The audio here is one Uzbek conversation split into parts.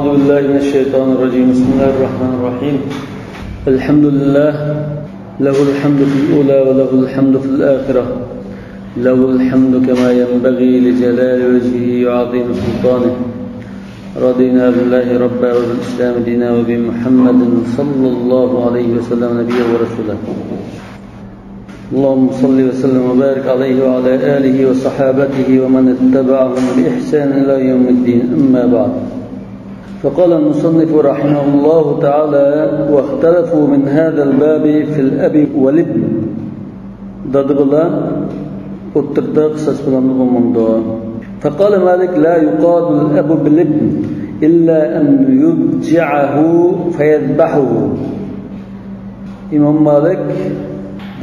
أعوذ بالله من الشيطان الرجيم. بسم الله الرحمن الرحيم. الحمد لله له الحمد في الأولى وله الحمد في الآخرة، له الحمد كما ينبغي لجلال وجهه وعظيم سلطانه. رضينا بالله ربا وبالإسلام دينا وبمحمد صلى الله عليه وسلم نبيا ورسولا. اللهم صل وسلم وبارك عليه وعلى آله وصحابته ومن اتبعهم بإحسان إلى يوم الدين. أما بعد، فقال المصنف رحمه الله تعالى: واختلفوا من هذا الباب في الأب والابن. ضدبلا اترداق سسبلان غمضا. فقال مالك: لا يقاد الأب بالابن إلا أن يبجعه فيذبحه. إمام مالك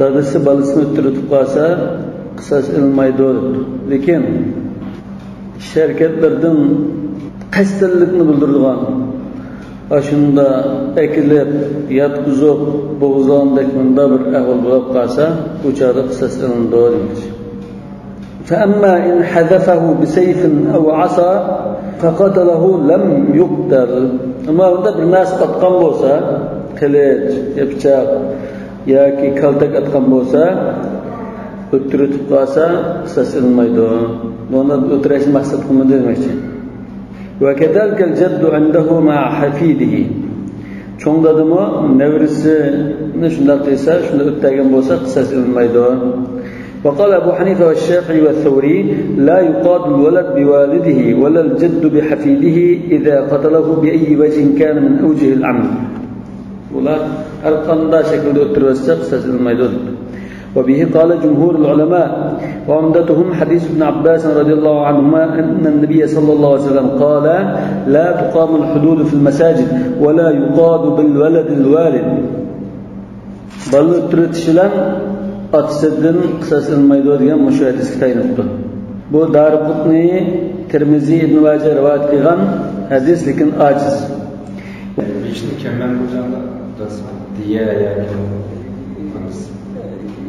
dadasi bolasini o'ttirib qolsa qisas ilmaydi. Lekin sharkatlardan qasdlikni bildirilgan ashunda ekilib yotqizib bo'g'izlandek bunda bir ahvol bo'lib qolsa bu chora qisas ilinadi. فأما إن حذفه بسيف أو عصا فقتله لم يقتل. أما bunda bir narsa atgan bo'lsa, qilich, pichoq yoki kaltak atgan bo'lsa, o'ttirib qolsa qisas ilinmaydi. Buni o'tirish maqsad qilmadi demoqchi. Va kadalkal jaddu indahu ma hafidihi. Cho'ng dadimi nevrisini shunday qilsa, shunda o'ttirgan bo'lsa qisas ilinmaydi. وقال أبو حنيفة والشافعي والثوري: لا يقاد الولد بوالده ولا الجد بحفيده إذا قتله بأي وجه كان من أوجه العمل. ولا أرقندا شكل الترسق سلميدو. وبه قال جمهور العلماء، وعمدتهم حديث ابن عباس رضي الله عنهما أن النبي صلى الله عليه وسلم قال: لا تقام الحدود في المساجد ولا يقاد بالولد الوالد. بل ترتشلن atsidin qisas ilmaydi degan mushu hadisga tayinibdi. Bu Darqutni, Tirmizi, Ibn Majah rivoyat qilgan hadis, lekin ojiz. Ishni kimdan bo'lganda diya yoki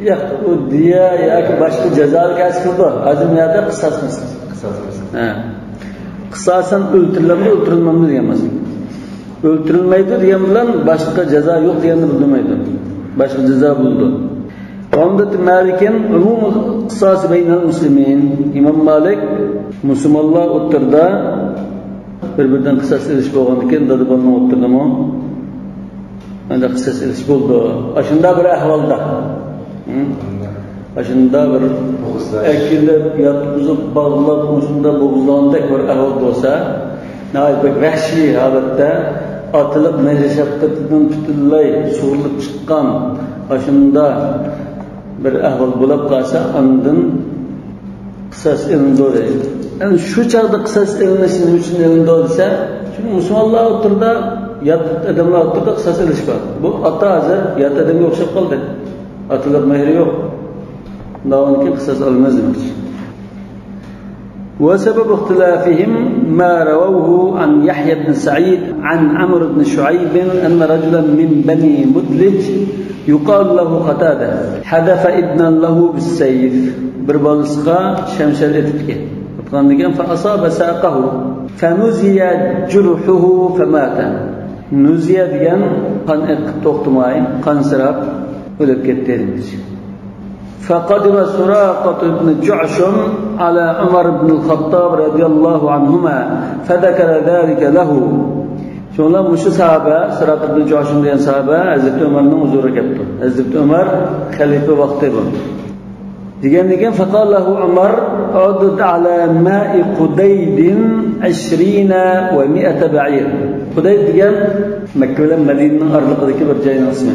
yo'q, u diya yoki boshqa jazoga asqildi. Azmiyatda qisas qilsin. Ha. Qisasan o'ltiriladi, o'ltirilmaydi degan emas. O'ltirilmaydi degan bilan boshqa jazo yo'q deganni bildirmaydi. Boshqa jazo bo'ldi. Omdat Malik'in umum qisas beynal muslimin. İmam Malik musulmonlar o'ttirda bir-biridan qisas ilish bo'lgan ekan, dedi buni o'ttirdimi? Anda qisas ilish bo'ldi. Ashunda bir ahvolda. Ashunda bir akilib, yotqizib, bog'lab, shunda bo'g'izlandek bir ahvol bo'lsa, navoiy bir vahshiy holatda otilib, mejashaqatdan tutilay sug'ilib chiqqan ashunda bir ahvol bo'lib qolsa, ondan qisas ilindi. Yani shu chaqda qisas ilinishi nima uchun ilindi desa, chunki musulmonlar o'tirda, yot odamlar o'tirda qisas ilish bor. Bu ota hozir yot odamga o'xshab qoldi. Otalar mehri yo'q. Davonki qisas olmaz demoqchi. وسبب اختلافهم ما رووه عن يحيى بن سعيد عن عمرو بن شعيب أن رجلا من بني مدلج يقال له قتادة حدف ابنا له بالسيف. بربالسقا شمشل اتفكه فأصاب ساقه فنزي جرحه فمات. نزي ديان قن اقتوقتماي قن سراب ولب كتيرمش. فقدم سراقة بن جعشم على عمر بن الخطاب رضي الله عنهما فذكر ذلك له. شونlar mushu sahaba, Suraqa ibn Joshim degan sahaba Hazrat Umarning huzuriga kelibdi. Hazrat Umar xalifa vaqtida bo'ldi. Degandan faqalahu Umar udud ala ma'i Qudaydin 20 wa 100 ba'ir. Qudayd degan Makka bilan Madinaning oraliqidagi bir joyning ismi.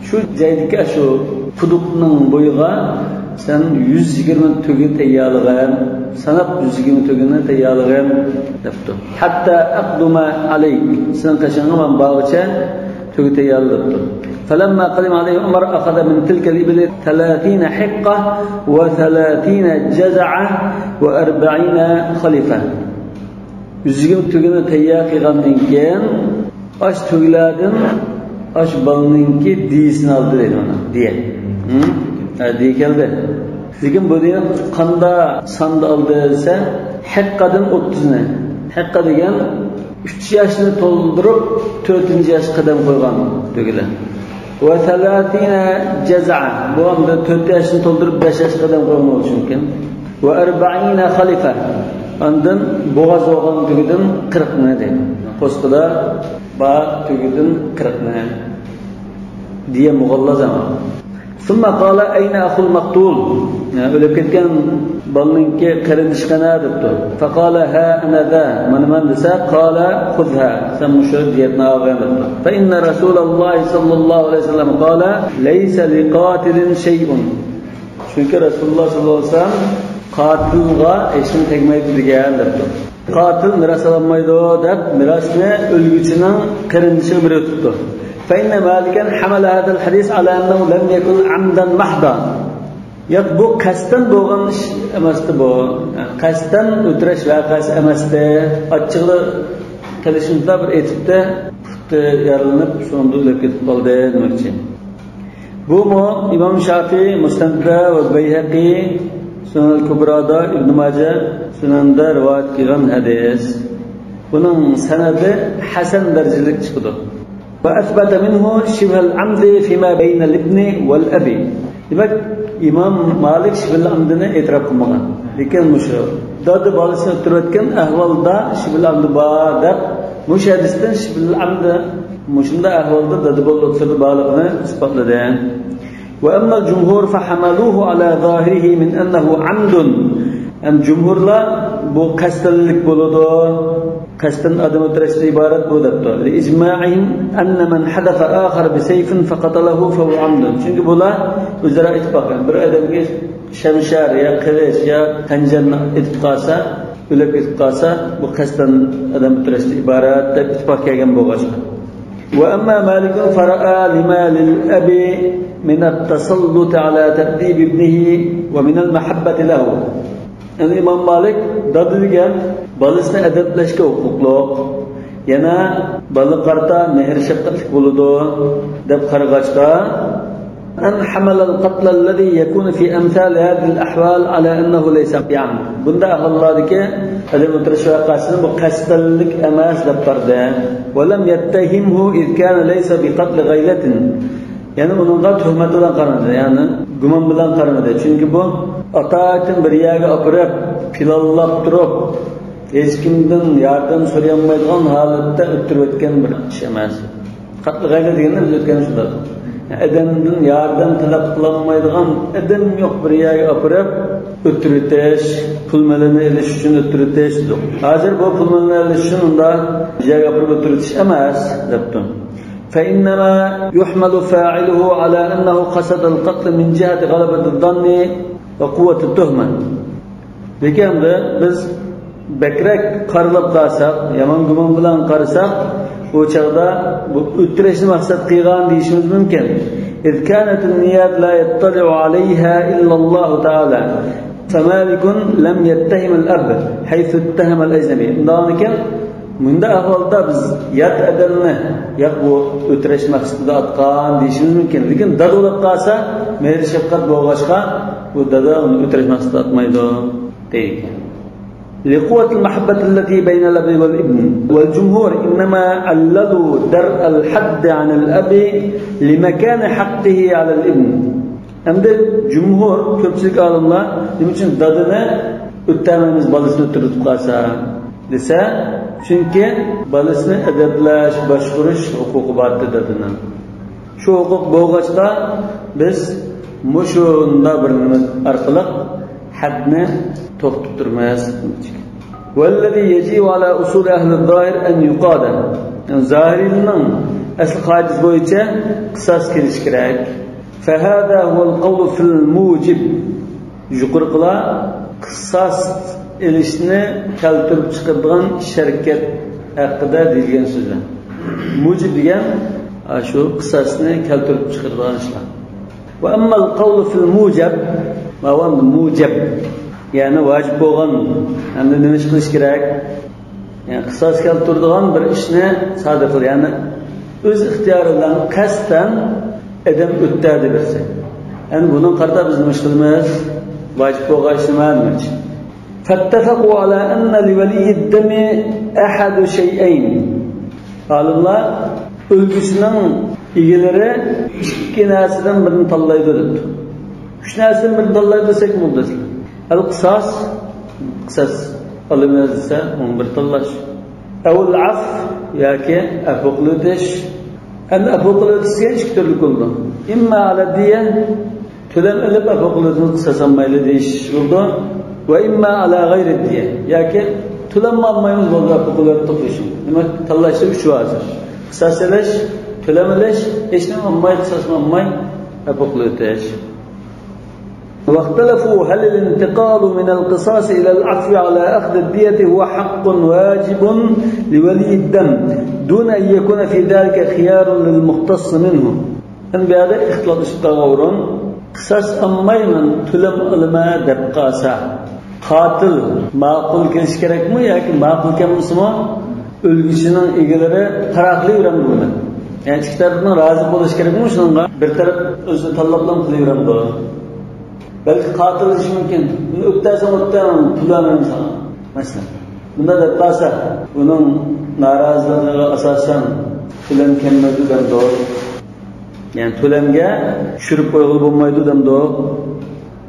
Shu joydagi shu quduqning bo'yiga sen 120 to'gi tayyorlagan, sanab 120 togini tayyorlagan debdi. Hatta aqduma alayk, sen qachonga men bog'cha to'gi tayyorlabdi. فلما قدم عليه عمر أخذ من تلك الإبل 30 حقة و30 جزعة و40 خليفة. 120 togini tayyor qilgandan keyin ash to'glardan ash balninki diyisini oldi deydi mana, diye. Diye keldi. Lekin bu degan qanda sanda oldi desa, haqqadan 30 ni. Haqqa degan 3 yaşını to'ldirib 4-yosh qadam qo'ygan degilar. Va 30 jaz'a, bu hamda 4 yaşını to'ldirib 5 yosh qadam qo'ygan bo'lishi mumkin. Va 40 xalifa, ondan bo'g'oz bo'lgan tugidan 40 ne deydi. Qo'sqida ba tugidan 40 ne diye muğallaz ama. Thumma qala ayna akhul maqtul? O'lib ketgan balninki qarindish qana debdi. Faqala ha ana da. Man desa qala khudha. Sen mushu diyatni olgan debdi. Fa inna Rasululloh sallallohu alayhi vasallam qala laysa liqatilin shay'un. Chunki Rasululloh sallallohu alayhi vasallam qatilga hech tegmaydi degan debdi. Qatil miras olmaydi deb mirasni o'lguchining qarindishi bir o'tibdi. فإن مالكا حمل هذا الحديث على أنه لم يكن عمدا محضا. Bu qasdan bo'lgan ish emasdi bu. Qasdan o'tirish voqeasi emasdi. Ochiqli qilishimda bir etibdi, puxta yaralanib, sonda o'lib ketib qoldi demoqchi. Bu Imom Shafiy Musnadda va Bayhaqi Sunan al-Kubrada, Ibn Majah Sunanda rivoyat qilgan hadis. Buning sanadi hasan darajalik chiqdi. وأثبت منه شبه العمد فيما بين الابن والأب. Demek İmam Malik şibh al-amdini e'tirof qilmagan. Lekin mushu dodi bolasini o'tirayotgan ahvolda shibh al-amd bor deb mush hadisdan shibh al-amd mushunda ahvolda dodi bo'lib o'tirdi borligini isbotladi. Wa amma al-jumhur fahamaluhu ala zahirihi min annahu amdun. Jumhurlar bu qasdlik bo'ladi. Qasdan adam o'tirishdan iborat bu debdi. Li ijma'ihim anna man hadafa akhar bi sayfin faqatalahu fa huwa amdun. Chunki bular o'zaro ittifoq qilgan. Bir odamga shamshar ya qilich ya tanjarni etib qolsa, o'lib ketib qolsa, bu qasdan adam o'tirishdan iborat deb ittifoq qilgan bo'lgan. Wa amma Malik fara'a lima lil abi min at-tasallut ala ta'dib ibnihi wa min al-mahabbati lahu. Yani İmam Malik dadı degan bolasini adablashga huquqliq, yana bola qarta mehr shafqatli bo'ladi deb qarag'achda an hamal al-qatl alladhi yakunu fi amsal hadhihi al-ahwal ala annahu laysa bi'amd. Bunda ahvollardagi adam o'tirish voqeasini bu qasdlik emas deb qardi. Va lam yattahimhu id kana laysa bi qatl ghaylatin. Yani onunla tuhmat bilan qaramadi, yani gumon bilan qaramadi. Chunki bu atakin bir yerga opirib, pilallab turib, hech kimdan yordam so'rayolmaydigan holatda o'tirib o'tgan bir ish emas. Qatl g'ayla deganda biz o'tgan shunday. Adamdan yordam talab qilolmaydigan adam yo'q bir yerga opirib o'tiritish, pul malini olish uchun o'tiritish. Hozir bu pul malini olish uchun unda yerga opirib o'tiritish emas, debdi. فإنما يحمل فاعله على أنه قصد القتل من جهة غلبة الظن وقوة التهمة. Lekin biz bakrak qarlab qalsak, yomon gumon bilan qarasak, o chaqda bu o'tirishni maqsad qilgan deyishimiz mumkin. إذ كانت النيات لا يطلع عليها إلا الله تعالى. فمالك لم يتهم الأب حيث اتهم الأجنبي. Ndanikin bunda ahvolda biz yat adamni yo'q bu o'tirish maqsadida atgan deyishimiz mumkin. Lekin dad o'lib qolsa, mehr shafqat bo'lg'achqa bu dada uni o'tirish maqsadida atmaydi deydi. لقوة المحبة التي بين الأب والابن. والجمهور إنما عللوا درء الحد عن الأب لمكان حقه على الابن. Endi jumhur ko'pchilik olimlar nima uchun dadini o'tmaymiz bolasini o'tirib qolsa desa, chunki bolasini adablash, boshqarish huquqi bor dadini. Shu huquq bo'lg'achda biz mushunda bir nima orqali hadni to'xtatib turmaymiz. Vallazi yajibu ala usul ahli az-zohir an yuqada. Zohirning asl qoidasi bo'yicha qisos kelish kerak. Fa hada huwa al-qawl fi al-mujib. Yuqorqilar qisos ilishni keltirib chiqadigan sharkat haqida deyilgan so'zlar. Mujib degan shu qisasni keltirib chiqadigan ishlar. Va amma al-qawl fi al-mujab, ma huwa mujab, ya'ni vojib bo'lgan, endi nima qilish kerak? Ya'ni qisas keltiradigan bir ishni sodir qil, ya'ni o'z ixtiyori bilan qasddan adam o'tadi birsa. Endi buni qarta biz nima qilamiz? Vojib bo'lgan ishni nima? فاتفقوا على أن لولي الدم أحد شيئين. Alimlar o'lgisining egalari ikki narsadan birini tanlaydi debdi. Uch narsadan birini tanlaydi desak bo'ldi. Al-qisas, qisas olimlar esa uni bir tanlash. Avul af yoki afu qilish. Afu qilishga ikki turli bo'ldi. Imma ala diya to'lam ilib afu qilishni qisas olmaydi deyish bo'ldi. Va imma ala g'ayri diya yoki to'lanma olmaymiz bo'ldi afu qilib to'qish. Demak tanlashda uch vazir. Qisas ilish, to'lam ilish, hech nima olmay, qisas olmay afu qilish. واختلفوا هل الانتقال من القصاص إلى العفو على أخذ الدية هو حق واجب لولي الدم دون أن يكون في ذلك خيار للمختص منه. أن بهذا اختلاط التغورن قصاص أمين تلم علماء دقاسة قاتل معقول كيش كرك مو ياكي معقول كم مسمى ölgüsünün egeleri taraklı yürüyorum. Yani iki tarafından razı buluş gerek mi şununla? Bir taraf özü tallaplan kılıyıyorum da. Belki katil iş mümkün. Bunu öptersen tulanırım sana. Mesela. Bunda da tasa bunun narazılığına asasen tulan kemmedi dem doğru. Yani tulamga tushirib qo'yg'il bo'lmaydi dem doğru.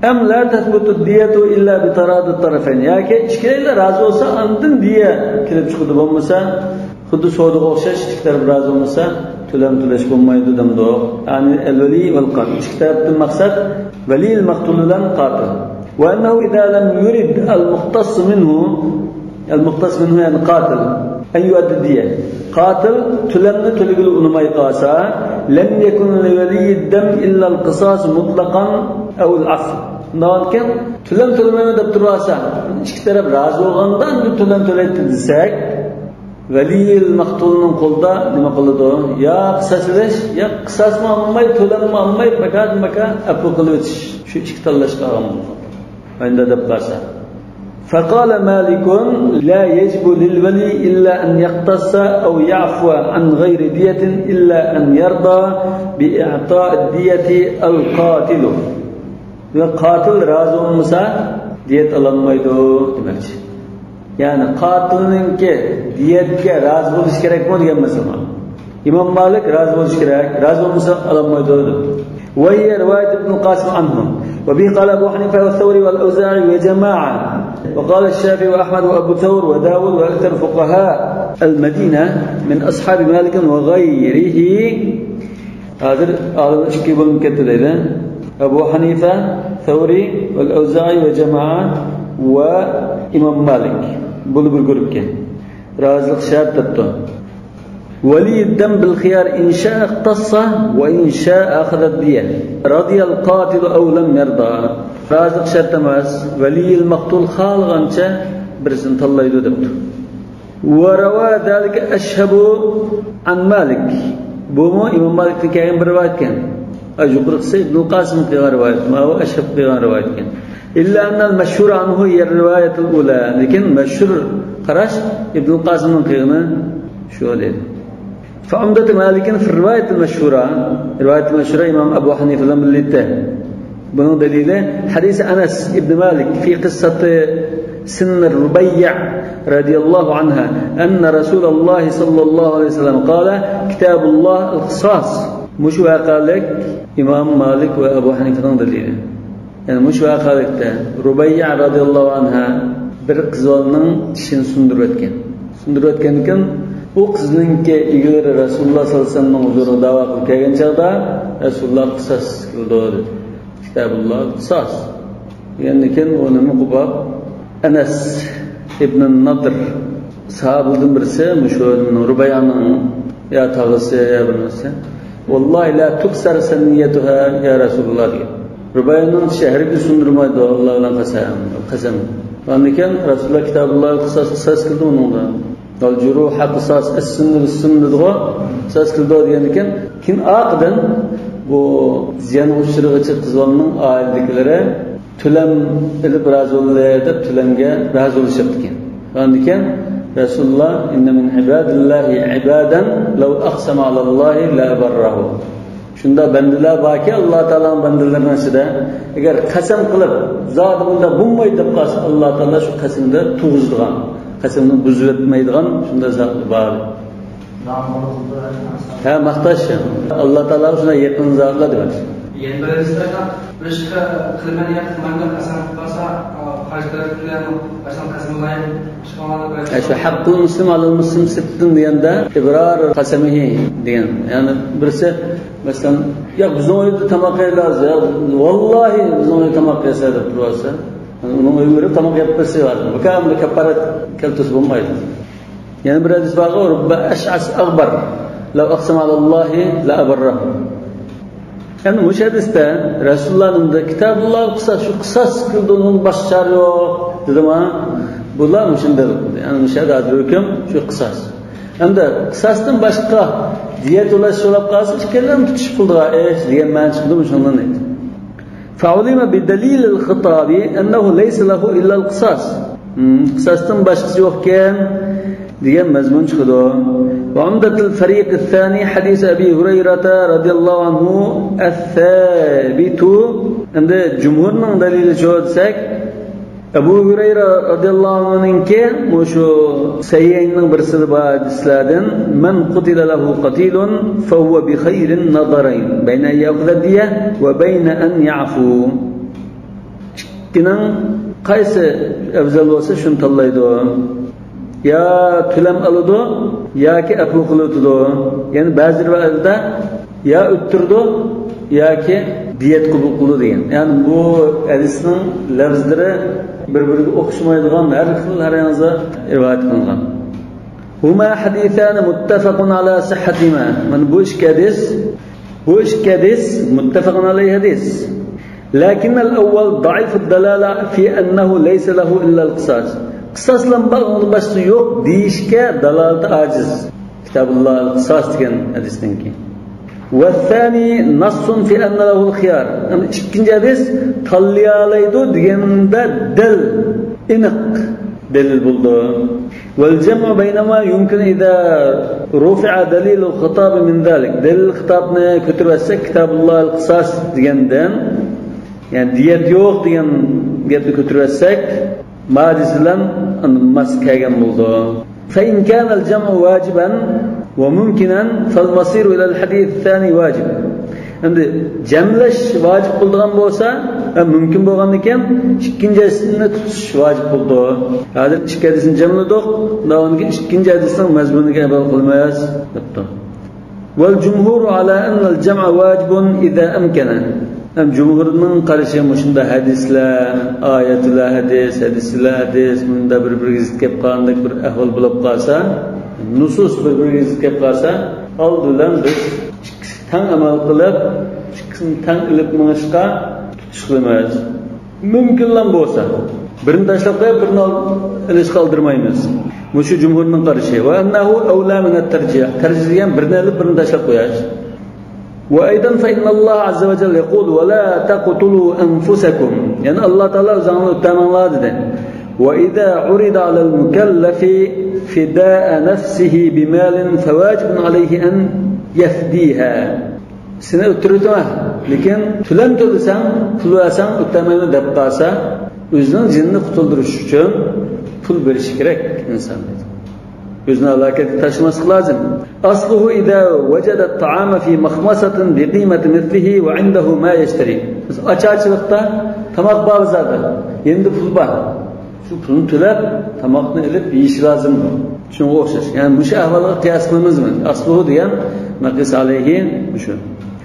Hem la tasbutu diyatu illa bi taradud tarafayn. Yoki ikkilar razı bo'lsa, andin diya kelib chiqadi bo'lmasa, xuddi savdoga o'xshash ikkilar razı bo'lmasa, tulam to'lash bo'lmaydi dem doğru. Ya'ni al-vali wal qatil. Ikki tarafdan maqsad vali al-maqtul bilan qatil. Wa annahu idha lam yurid al-mukhtas minhu yani qatil an yu'addi diya. Qatil tulamni to'ligil unumay qolsa, lam yakun li wali ad-dam illa al-qisas mutlaqan aw al-'afw. Nolkin tulam to'lamayman deb tursa, ikki taraf razı bo'lgandan tulam to'laydi desak, vali al-maqtulning qo'lida nima qiladi? Ya qisaslish, ya qisasmi olmay, to'lammi olmay, fakat afu qilib o'tish. Shu ikki tanlash qolgan. Endi deb qarsa. فقال مالك لا يجب للولي إلا أن يقتص أو يعفو عن غير دية إلا أن يرضى بإعطاء الدية القاتل. القاتل razı olmasa diyet alınmaydı demek. Yani qatilninki diyetga razı bo'lish kerak mi degan masala. İmam Malik razı bo'lish kerak, razı olmasa alınmaydı dedi. وهي رواية ابن القاسم عنهم وبه قال أبو حنيفة والثوري والأوزاعي وجماعة وقال الشافعي وأحمد وأبو ثور وداود وأكثر فقهاء المدينة من أصحاب مالك وغيره. هذا الشكي بالمكتلين أبو حنيفة ثوري والأوزاعي وجماعة وإمام مالك بلو بالقرب رازق شاب تبتو. ولي الدم بالخيار إن شاء اقتص وإن شاء أخذ الدية رضي القاتل أو لم يرضى. رازق شاب تماس ولي المقتول خالغنشا برسن الله يدبت. وروى ذلك أشهب عن مالك بومو إمام مالك كان برواية كان أجبر ابن القاسم في رواية ما هو أشهب في رواية كان إلا أن المشهور عنه هي الرواية الأولى لكن مشهور قرش ابن القاسم من قيمة شو هذا. فعمدة مالك في الرواية المشهورة إمام أبو حنيفة لم يلته بنو دليله حديث أنس ابن مالك في قصة سن الربيع رضي الله عنها أن رسول الله صلى الله عليه وسلم قال كتاب الله القصاص. مش قال لك إمام مالك وأبو حنيفة دليله يعني مش قال لك ربيع رضي الله عنها برقزولن تشين سندرتكن كان bu qizninki egilari Rasululloh sollallohu alayhi vasallam huzurida da'vo qilib kelgan chaqda Rasululloh qisas qildi dedi. Kitobulloh qisas. Endi keyin uni muqob Anas ibn Nadr sahobadan birisi musho'ning Rubayyaning ya tag'isi ya birisi. Vallahi la tuksar saniyatuha ya Rasululloh. Rubayyaning shahriga sundirmaydi Alloh bilan qasam. Endi keyin Rasululloh kitobulloh qisas qildi unga. الجروح قصاص السن دغه قصاص qildi degan ekan. Kim aqdan bu ziyon ushirg'ichi qizlarning oiladagilari tulam ilib razı deb tulamga razı bo'lishibdi ekan. Shundan keyin Rasululloh inna min ibadillahi ibadan law aqsama ala Allohi la barrahu. Shunda bandalar borki, Alloh taoloning bandalarining ichida agar qasam qilib, zot bunda bo'lmaydi deb qolsa, Alloh taolo shu qasamda tug'izdigan, qasamni buzib o'tmaydigan shunda zot bor. Ha, maqtash. Alloh taolo shuna yaqin zotlar deb. Endi birinchisi boshqa qilmagan qilmagan qasam qilsa, hajlar bilan qasam qilmaydi. Shu haqqul muslim alal muslim sittin deganda ibrar qasamihi degan. Ya'ni birisi masalan, "Yo'q, bizning uyda tamoq yeymiz, vallahi bizning uyda tamoq yesa" deb tursa, uning uyida tamoq yeb bersa, mukammal kafarat keltirib bo'lmaydi. Yani bir hadis var, "Rubba ash'as aghbar, law aqsama alallohi la abarrahu." Yani bu hadiste Resulullah'ın da Kitabullah kısas, şu kısas kıldığının başçarı yok dedim ha. Bunlar müşindir. Yani müşahede hüküm şu kısas. Hem de kısastan başka diyet ulaşı olap kalsın, şikelerden tutuş kıldığa diyen ben çıktım şundan neydi. فَعُلِمَ بِدَلِيلِ الْخِطَابِ اَنَّهُ لَيْسَ لَهُ اِلَّا الْقِسَاسِ Kısastan başkası yokken diyen mezmun çıkıdı. وعمدة الفريق الثاني حديث أبي هريرة رضي الله عنه الثابت عند جمهورنا دليل شهود سك أبو هريرة رضي الله عنه كه مشو سيئين برسل بعد سلادن من قتل له قتيل فهو بخير النظرين بين أن يأخذ الدية وبين أن يعفو كنا قيس أفضل وصل شن طلعيدو ya tülem alıdı ya ki afu kılıdı. Yani bazı rivayetlerde ya öttürdü ya ki diyet kabul kıldı degan. Yani bu hadisning lafzlari bir-biriga o'xshamaydigan har xil har yangi rivoyat qilingan. Huma hadithan muttafaqun ala sihhatihima. Mana bu ikki hadis muttafaqun alayhi hadis. Lakin al-awwal da'if ad-dalala fi annahu laysa lahu illa al-qisas. Qisaslan bağlı başlığı yok deyişke dalaleti aciz. Kitabullah al-Qisas degan hadisdan keyin. Ve thani nassun fi anna lahu al-khiyar. Yani ikinci hadis tanlayalaydı deganda dil iniq delil buldu. Vel cem'u beynema yumkin idha rufi'a dalil al-khitab min zalik. Delil khitabni ko'tarsak Kitabullah al-Qisas degandan, yani diyet yok degan gapni ko'tarsak Madisilan mas kelgan bo'ldi. Fa in kana al-jam'u wajiban wa mumkinan fal-masir ila al-hadith ath-thani wajib. Endi jamlash vojib bo'lgan bo'lsa, mumkin bo'lgandan keyin ikkinchisini tutish vojib bo'ldi. Hozir ikki hadisni jamladik, undan keyin ikkinchi hadisning mazmuniga amal qilmaymiz debdi. Wal jumhur ala anna al-jam'a wajibun idha amkana. Cumhurning qarashi shunda hadislar, oyatlar hadis bunda bir-biriga zid kelib qolgandek bir ahvol bo'lib qolsa, nusus bir-biriga zid kelib qolsa, oldidan biz tang amal qilib, ikkisini tang ilib minishga tutish qilmaymiz. Mumkinlan bo'lsa, birini tashlab qo'yib, birini ilish qoldirmaymiz. Bu shu jumhurning qarashi. Va annahu awla min at-tarjih. Tarjih degan birini ilib, birini tashlab qo'yish. وأيضا فإن الله عز وجل يقول ولا تقتلوا أنفسكم يعني الله تعالى زعما تمنلاد وإذا عرض على المكلف فداء نفسه بمال فواجب عليه أن يفديها سنة أتريدها لكن تلم تلسان تلواسان أتمنى دبقاسا özünün cinini kurtulduruşu için pul veriş gerek insan. Özüne alaketi taşıması lazım. Asluhu idâ vecede ta'ama fi mahmasatin bi qîmeti mislihi ve indehu ma yeşteri. Açıkta tamak bağ zaten. Endi pul var. Şu pulunu tülep tamakını elip yiyiş lazım. Şuna o'xshash. Yani bu ahvolga qiyas qilamiz-mi? Asluhu degan naqis alayhi şu.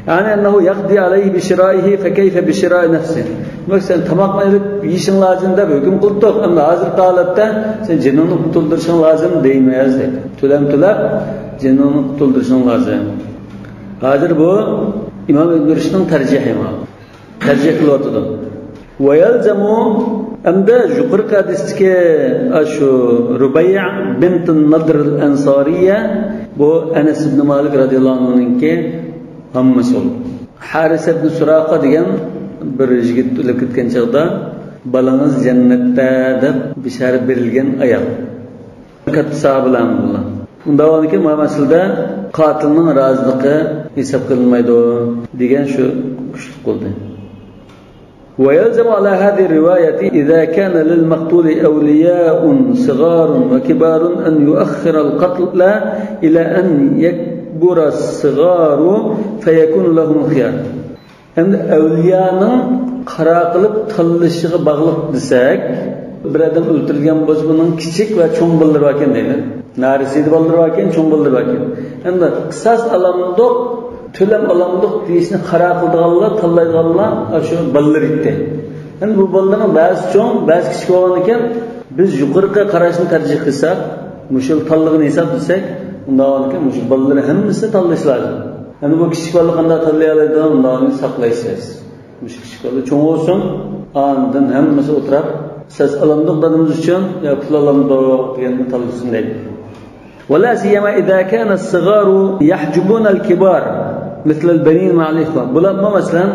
Yani ennehu yaqdi alayhi bi shiraihi fa kayfa bi shirai nafsi. Bak sen tamakni elip yeyishing lazım deb hukm qildik. Ammo hozirgi holatda sen jinnini qutuldirishing lazım deymiz dedi. Tülep jinnini qutuldirishing lazım. Hozir bu İmam Ibn Rushdning tarjihi ma. Tarjih qilyapti. Ve yalzamu amda yuqorqi hadisdagi shu Rubayya bint an-Nadr al-Ansariya bu Anas ibn Malik radhiyallohu anhu'ningki hammasi ol. Haris ibn Suraqa degan bir yigit o'lib ketgan chaqda balangiz jannatda deb bishorat berilgan ayol. Katta sahobalar bilan Undavoniki masalada qotilning roziligi hisob qilinmaydi degan shu kuchli qildi. ويلزم على هذه الرواية إذا كان للمقتول أولياء صغار وكبار أن يؤخر القتل إلى أن يكبر الصغار فيكون لهم الخيار. أن أولياء qara qilib tillishiga bog'liq desak, bir odam o'ltirgan bo'lsa, buning kichik va cho'ng bolalar bor ekan deydi. Narisida bolalar bor ekan, cho'ng bolalar bor ekan. Endi qisas alamdoq, to'lam alamdoq deyishni qara qildiganlar, tanlaydiganlar shu bolalar edi. Endi bu bolalarning ba'zi cho'ng, ba'zi kichik bo'lgan ekan, biz yuqoriga qarashni tarjih qilsak, mushul tanlig'ini hisob qilsak, undan keyin mushul bolalar hammasini tanlash lozim. Endi bu kichik bolalar qanday tanlay oladi, undan saqlaysiz. Kichik bola cho'ng bo'lsin, ondan hammasi o'tirib, siz alamdoq dadimiz uchun yo pul alamdoq deganni tanlasin deydi. ولا سيما إذا كان الصغار يحجبون الكبار مثل البنين مع الإخوة. Bular masalan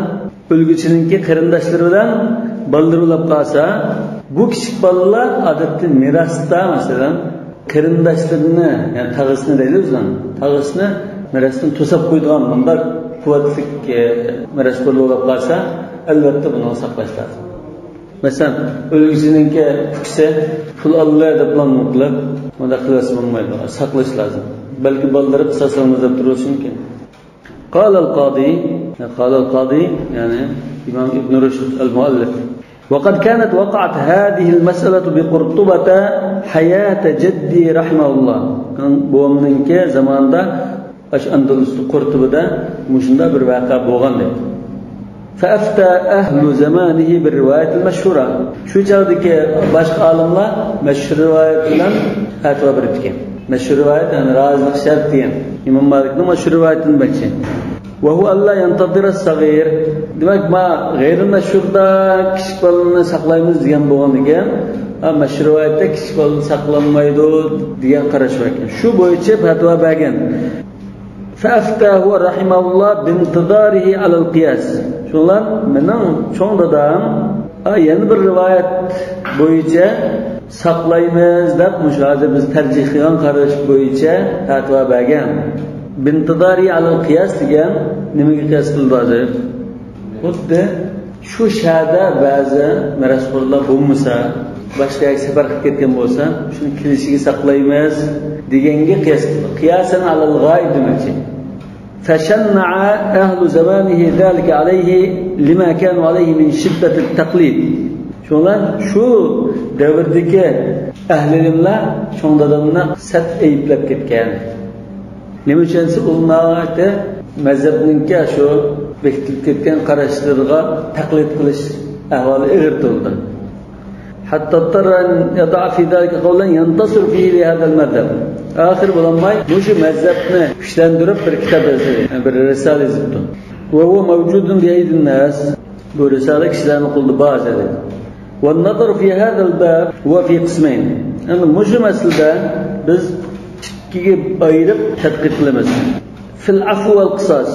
o'lguchininki qarindoshlari bilan bolalar bo'lib qolsa, bu kichik bolalar odatda merosda masalan qarindoshlarini, ya'ni tag'isini deydi o'zlan, tag'isini merosdan to'sab qo'ydigan bunday quvvatli meros bo'lib qolsa, albatta buni saqlash lozim. Masalan, o'lguchininki ukisi pul oldi deb plan qilib, bunda qilasi bo'lmaydi, saqlash lozim. Balki bolalari qisasini deb turishi mumkin. قال القاضي يعني إمام ابن رشد المؤلف وقد كانت وقعت هذه المسألة بقرطبة حياة جدي رحمه الله. كان بومنك زمان ده أندلس قرطبة مشندا بالواقع بوغان ده. فأفتى أهل زمانه بالرواية المشهورة. شو جاودك باشق عالملا مشهور رواية لن هاتوا برتكين. مشهور رواية أن رازق شرطين. إمام مالك مشهور رواية بچين. وهو الله ينتظر الصغير. demak ma غير المشهور da kichik bolani saqlaymiz degan bo'lgan ekan. Mashhur rivoyatda kichik bola saqlanmaydi degan qarash bor ekan. Shu bo'yicha fatvo bergan. فأفتى هو رحمه الله بانتظاره على القياس. Şunlar mening cho'ng dadam yana bir rivoyat bo'yicha saqlaymiz deb mushahada biz tarjih qilgan qarash bo'yicha fatvo bergan. Bintidari alal qiyas degan nimaga qiyas qiladi? Xuddi shu shada ba'zi merosxo'rlar bo'lmasa, boshqa safar qilib ketgan bo'lsa, shuni kirishiga saqlaymiz deganga qiyas qildi. Qiyasan alal g'oib demakchi. فشنع أهل زمانه ذلك عليه لما كانوا عليه من شدة التقليد. شونlar shu davrdagi ahli ilmlar shundadamni sat ayblab ketgan. Nima uchun ularni mazhabninki shu bekitilib ketgan qarashlariga taqlid qilish ahvoli ig'ir bo'ldi. Hatta tarran yada fi zalika qawlan yantasir fihi li hada al-madhhab. Oxir bo'lmay shu mazhabni kuchlantirib bir kitob yozdi, bir risala yozdi. Va huwa mavjudun bi aydin nas. Bu risala kishilarning qo'lida bor edi. Va nazar fi hada al-bab huwa fi qismayn. Endi shu masalada biz ikkiga ayirib tadqiq qilamiz. Fil afv wal qisas.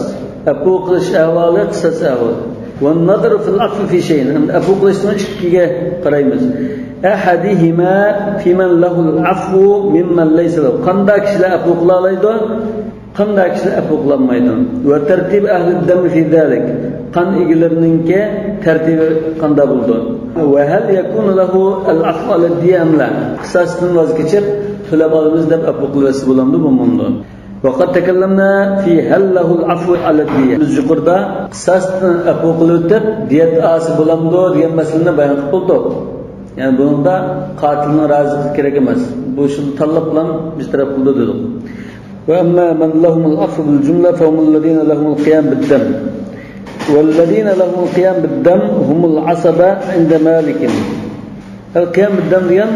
Afu qilish ahvoli, qisas ahvoli. Va nazar fil afv fi shayn. Afu qilishni ikkiga qaraymiz. أحدهما في من له العفو ممن ليس له. قنداك شلا أفو قلالايدو، قنداك شلا أفو قلامايدو. وترتيب أهل الدم في ذلك. قن إجلرنك ترتيب قندا بولدو. وهل يكون له العفو على الدية أم لا؟ قصاص وازكشر طلبالمز دب أفو قلاس بولامدو بموندو. وقد تكلمنا في هل له العفو على الدية. الجقردا قصاص أفو قلوتب ديت آس بولامدو ديت مثلنا بيان قلدو. Yani bunda katilin razılığı gerek emas. Bu şunu talab bilan biz taraf qildi dedik. Ve amma men lahumul afwu bil jumla fa humul ladina lahumul qiyam bid dam. Vel ladina lahumul qiyam bid dam humul asaba inda Malik. El qiyam bid dam degan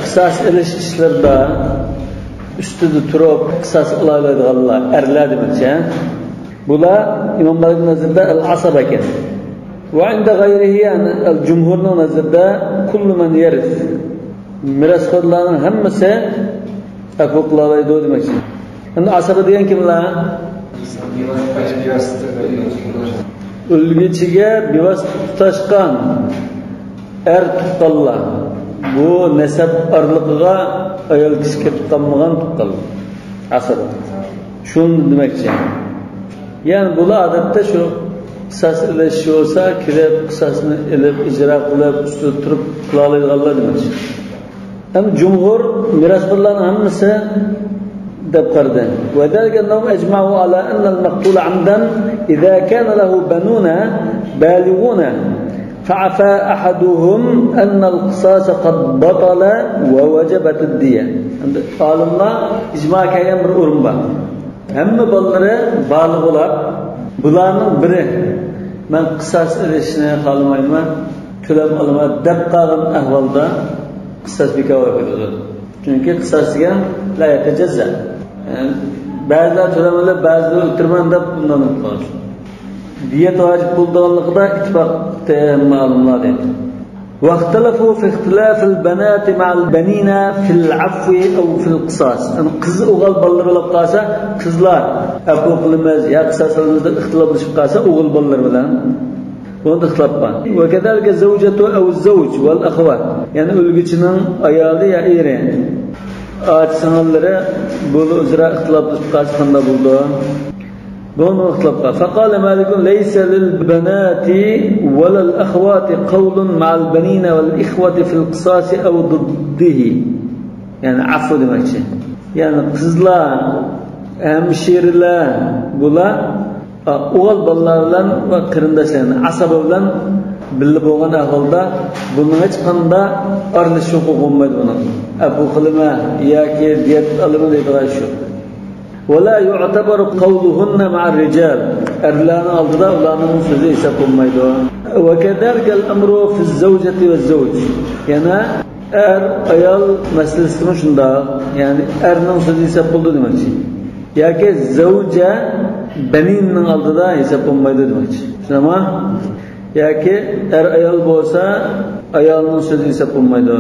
qisas ilishlarda üstüde turib qisas olaydiganlar erlar demekçi. Bular İmam Malik nazarda el asaba ekan. وعند غيره يعني الجمهور نظردا كل من يرث miras xodlarning hammasi huquqlalaydi demoqchi. Endi asaba degan kimlar? O'lguchiga bevosita tutashgan tuqqanlar. Bu nasab orliqiga ayol kishi ketib qolmagan tuqqan asr. Shuni demoqchi. Ya'ni bular odatda shu qisas ilish olsa, kirib qisasni ilib ijro qilib, ustida turib qila oladiganlar demoqchi. Ham jumhur mirosxo'rlarning hammasi deb qardi. Va dalika annahum ajma'u ala anna al-maqtul 'amdan idha kana lahu banuna balighuna fa'afa ahaduhum anna al-qisas qad batala wa wajabat ad-diya. Olimlar ijmo qilgan bir o'rin bor. Hamma bolalari baligh bo'lib, bularning biri men qisas ilishni xohlamayman, to'lab olaman deb qolgan ahvolda qisas bekor bo'ladi. Chunki qisas degan la yatajazza. Ba'zilar to'lamalab, ba'zilar o'tirman deb bundan qoladi. Diyat vojib bo'lganligida ittifoqda ma'lumlar dedi. واختلفوا في اختلاف البنات مع البنين في العفو أو في القصاص. أن قز أغل بالر لقاسا قزلار أبوق لماز يا قصاص المزد اختلاف لشقاسا أغل بالر ولا وند اختلافان. وكذلك الزوجة أو الزوج والأخوات. يعني ألقيتنا أيالي يا إيران. آتسانلره بولو إجراء اختلاف لشقاسا خندا بولو. بونو اختلافا. فقال مالك ليس للبنات ولا الأخوات قول مع البنين والإخوة في القصاص أو ضده. يعني عفو دمكشي. يعني قزلا همشيرلا بولا أول بالlardan ve kırındaşlarına asabından billi boğan ahvalda bunun hiç kanda aralış hukuku olmaydı bunun. Abu kılma ya ki diyet alımı deydiler şu. ولا يعتبر قولهن مع الرجال. أرلان aldıda ulanın sözü hesap olmaydı. وكذلك الأمر في الزوجة والزوج. Yani ayal meselesi şunda. Yani ernin sözü hesap oldu demek için. Ya ki zavca beninin aldıda hesap olmaydı demek için. Ama ya ki ayal bolsa ayalın sözü hesap olmaydı.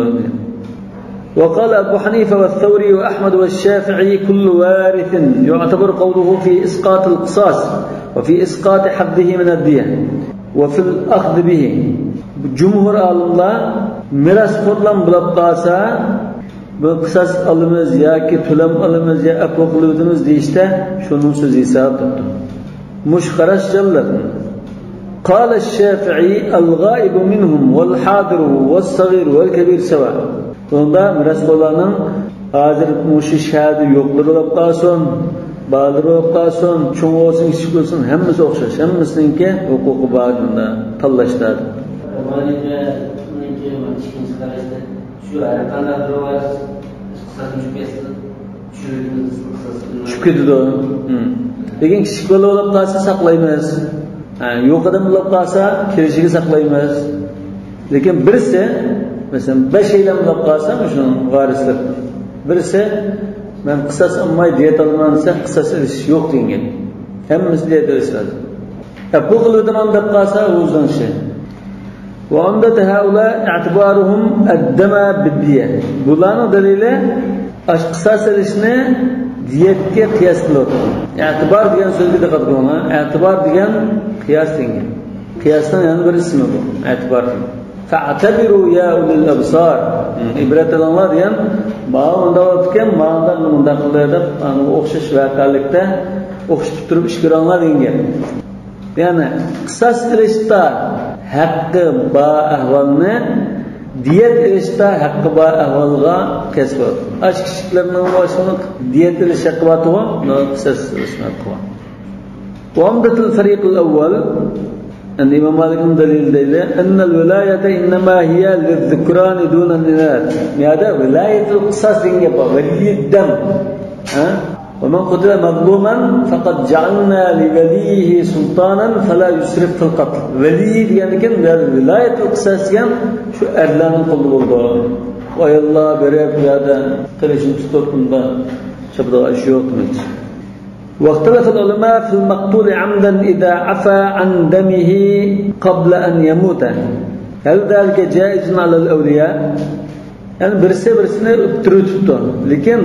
وقال أبو حنيفة والثوري وأحمد والشافعي كل وارث يعتبر قوله في إسقاط القصاص وفي إسقاط حده من الدية وفي الأخذ به. جمهور الله miras qo'llan bo'lib qolsa bu qisas olimiz yoki to'lam olimiz yo aql qiluvdimiz deyishda shuning so'zi hisob tutdi. Mush qarash jallat. قال الشافعي الغائب منهم والحاضر والصغير والكبير سواء. Bunda miras qo'llarning hozir mushi shahadi yo'qlari bo'lib qolsin, balari bo'lib qolsin, cho'ng bo'lsin, kichik bo'lsin, hammasi o'xshash. Hammasiningki huquqi bor bunda tanlashlar. Shu qanday rivoyat qisasini tushib ketdi. Lekin kichik bola bo'lib qolsa saqlaymiz. Yo'q odam bo'lib qolsa kelishiga saqlaymiz. Lekin birisi mesela 5 yildan bo'lib qolsa shuni varislik. Birisi men qisas olmay diyet olman desa qisas ilish yo'q degan. Hammasi diyet olishadi. Bu qiluvdiman deb qolsa o'zidan ishi. وعمدة هؤلاء اعتبارهم الدم بالدية. Bularning dalili qisas ilishni diyetga qiyas qiladi. E'tibor degan so'zga diqqat qiling. E'tibor degan qiyas degan. Qiyasdan yana bir ismi bu. E'tibor. فاعتبروا يا أولي الأبصار. ibrat alinglar degan ba'zida o'tgan, ba'zida bunday qiladi. Ani o'xshash vaqalikda o'xshab turib ish ko'ranglar degan. Ya'ni qisas ilishda haqqi ba ahvolni diyet ilishda haqqi ba ahvolga qiyaslaydi. Ash kishilarning boshini diyet ilish haqqi bor, no qisas ilish haqqi bor. وعمدة الفريق الأول أن الإمام مالك دليل أن الولاية إنما هي للذكران دون الإناث. هذا ولاية القصاص ينجبها ولي الدم. ومن قتل مظلوما فقد جعلنا لوليه سلطانا فلا يسرف في القتل. ولي يعني كان ولاية القصاص يعني شو أرلان قلب الله ويا الله بريك هذا قريش مستوطن شبه أشياء كمت. واختلف العلماء في المقتول عمدا إذا عفى عن دمه قبل أن يموت. هل ذلك جائز على الأولياء؟ يعني برسنة ابترتته لكن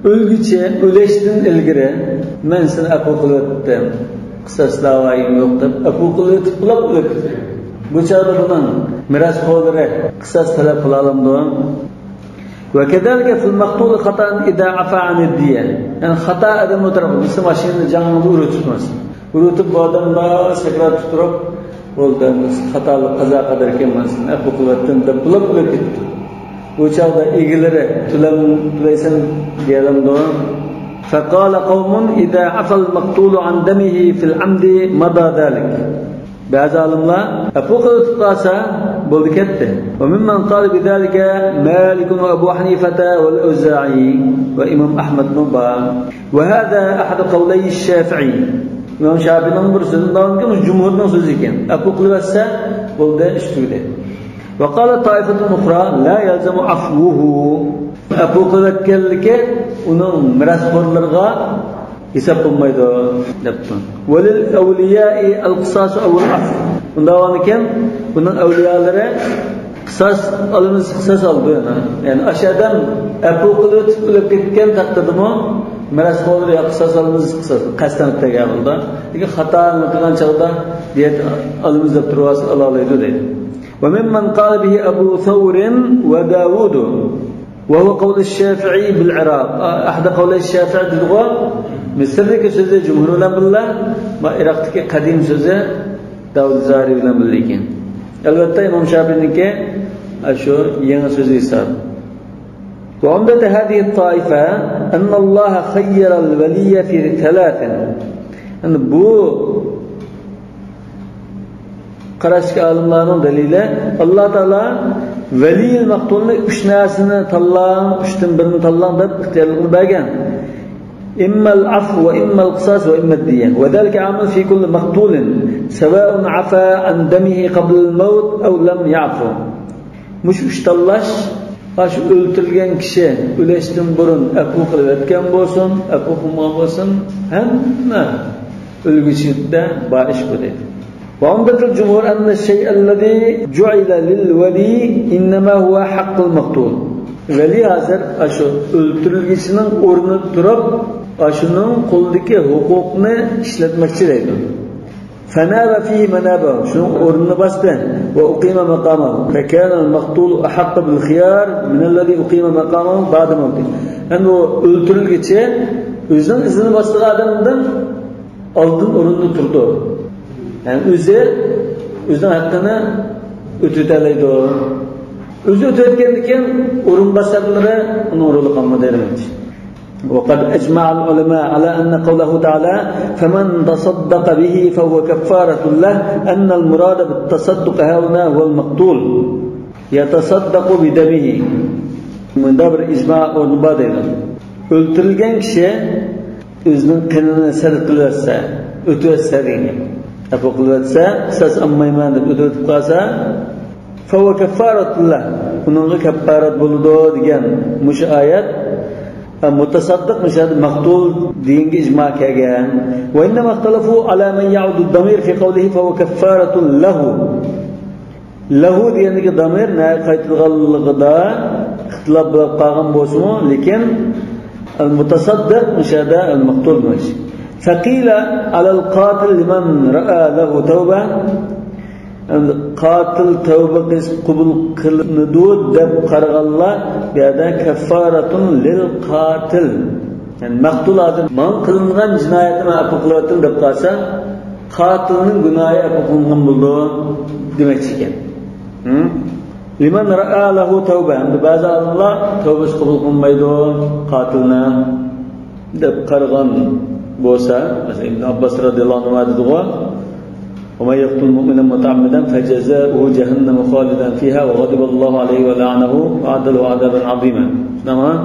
o'lgicha o'lashdan ilgari men seni aql qilyaptim, qisas davoyim yo'q deb aql qilyapti, qulab o'libdi. Bu chora bilan mirosxo'rlari qisas talab qila olamdi. وكذلك في المقتول خطأ إذا عفى عن الدية يعني خطأ أدم نترك مثل ماشين جانب ورث بعدم با سكرات ترك ولدن خطأ قضاء قدر كمس أبو قلتن دبلب لكت وشاهد إيجلره تلسن جالم دون فقال قوم إذا عفى المقتول عن دمه في العمد مضى ذلك بعض العلماء أبو قاسا بولكته وممن قال بذلك مالك وأبو حنيفة والأوزاعي وإمام أحمد نبا وهذا أحد قولي الشافعي إمام الشافعي نمبر سنة مش جمهور نصوصيكين أبو قاسا بولده اشتوده وقال طائفة أخرى لا يلزم عفوه أبو قاسا كلك ونم مراس خورلرغا حساب قميدو دبتون وللأولياء القصاص أو العفو undağını kim? Bunun evliyaları kısas alınız kısas aldığını yani aşağıdan Ebu Kılıç ölüp gitken taktırdı mı meras olur ya kısas alınız kısas kastanlıkta geldi. Çünkü hata kılan çağda diyet alınız da turvası alalıydı dedi. وممن قال به أبو ثور وداود وهو قول الشافعي بالعراق أحد قول الشافعي بالغة مصرك سوزة جمهور بالله ما عراقتك قديم سوزة Davud Zahiri bilen bildiğin. Elbette İmam Şafii'ninki şu yeni sözü ise. وعمدة هذه الطائفة أن الله خير الولي في ثلاث. Yani bu qarashki alimlarning dalili Allah Taala veliyil maqtulni 3 narsani tanlang, 3dan birini tanlang deb ixtiyorligini bergan. إما العفو وإما القصاص وإما الدية وذلك عام في كل مقتول سواء عفى عن دمه قبل الموت أو لم يعفو مش اشتلاش باش öldürülgen kişi öleşten burun afu kılıvetken bolsun afu kılma bolsun hamma ölgüsüde bağış bu dedi. وعمدة الجمهور أن الشيء الذي جعل للولي إنما هو حق المقتول Veli hazır aşı öldürülgisinin ornu durup aşının koldaki hukukunu işletmekçi deydi. Fenâbe fîhî menâbe şunun ornunu bastı ve uqîme makâmahu fekânel maktûlu ahakka bil khiyâr minellezî uqîme makâmahu ba'de mevti. Yani o öldürülgiçi özünün izini bastığı adamından aldın ornunu turdu. Yani özünün hakkını ötüteleydi o. Özü ötüyotgandikan o'rinbosarlari uni o'rinli qolmadi demoqchi. وقد أجمع العلماء على أن قوله تعالى فمن تصدق به فهو كفارة له أن المراد بالتصدق هنا هو المقتول يتصدق بدمه من دبر إجماع ونبادر öldürülgen kişi özünün qanini sarqilasa o'tiyotsa degan afu qilsa qisas olmayman deb o'tib qolsa فهو كفارة الله ونغ كفارة بولدو ديان مش آيات متصدق مش هذا مقتول دين إجماع كيان وإنما اختلفوا على من يعود الضمير في قوله فهو كفارة له ديان الضمير نهاية الغلغداء اختلاف قاغم بوسمو لكن المتصدق مش هذا المقتول مش فقيل على القاتل لمن رأى له توبة قاتل توبة قبول قلندود دب قرغالله بهذا كفارة للقاتل يعني مقتول آدم من قلنغان جنايتنا أقوقلاتن دب قاسا قاتلن günahı أقوقلنغان بلدو demek çeken لمن رأى له توبة عند بعض الله توبة قبول قلنmaydı قاتلنا دب قرغان بوسا مثلا ابن عباس رضي الله عنه dedi ومن يقتل مؤمنا متعمدا فجزاؤه جهنم خالدا فيها وغضب الله عليه ولعنه وأعد له عذابا عظيما. Tamam.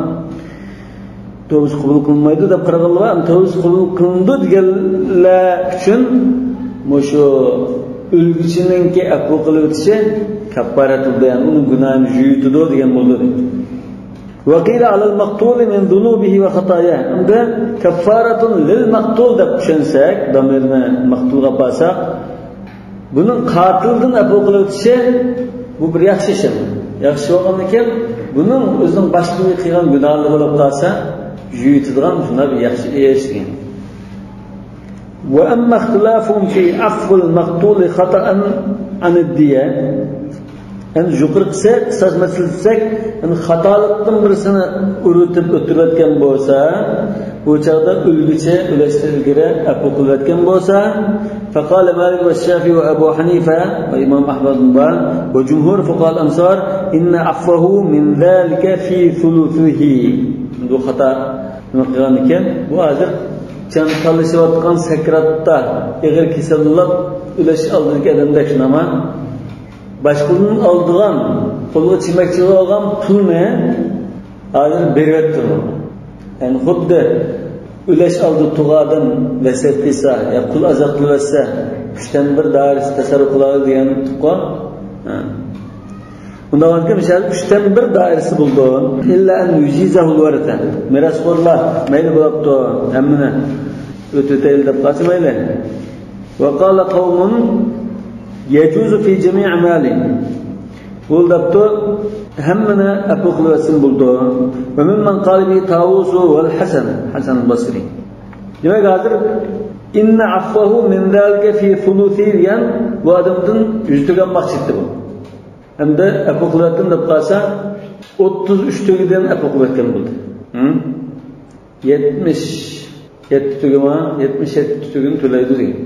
Tövbe kabul kılmaydı da qaragallar tövbe kabul kılındı deganlar uchun mushu o'lguchininki aql qilib o'tishi kaffarat bilan uning gunohini yuyitdi degan bo'ldi. وقيل على المقتول من ذنوبه وخطاياه. Unda kaffaratun lil maqtul deb tushunsak, damirni maqtulga qo'ysak bunun qatildan abu qilib o'tishi bu bir yaxshi ish. Yaxshi bo'lgandan bunun o'zining boshqa qilgan gunohlari bo'lib qolsa, yuyitadigan shunday bir yaxshi ish degan. وأما اختلافهم في عفو المقتول خطأ عن الدية Yani yuqori qilsa, qisas masalasisak, yani xatolikdan birisini uritib o'tirayotgan bo'lsa, bu chaqda o'lgicha ulashtirgira apu qilayotgan bo'lsa, faqala Malik va Shafi'i va Abu Hanifa va Imom Ahmad va jumhur fuqaha al-ansar inna afwahu min zalika fi thuluthihi. Bu xato nima qilgan ekan? Bu hozir chanqalishayotgan sakratda ig'ir kasallab ulash oldidagi odamdek shunama boshqaning oldigan qo'lga chimakchi olgan pulni hozir beryapti. Yani xuddi ulash oldi tug'adan vasiyat qilsa, ya qul azob qilsa, uchdan bir dairasi tasarruf qiladi degan tuqqan. Unda olgan misol uchdan bir dairasi bo'ldi. Illa an yujizahu al-waratha. Mirasxo'rlar mayli bo'libdi, hammani o'taydi deb qolsa mayli. Va qala qawmun yajuzu fi jami' mali. Bu dabto hammani apu qilasin bo'ldi. Va mimman qala bi Tawus wal Hasan al-Basri. Demak hozir inna afwahu min zalika fi thuluthi yan bu odamdan yuztagan maqsaddi bu. Hamda apu qilatin deb qolsa 33 to'gidan apu qilayotgan bo'ldi. 77 tugama 77 tugin to'laydi degan.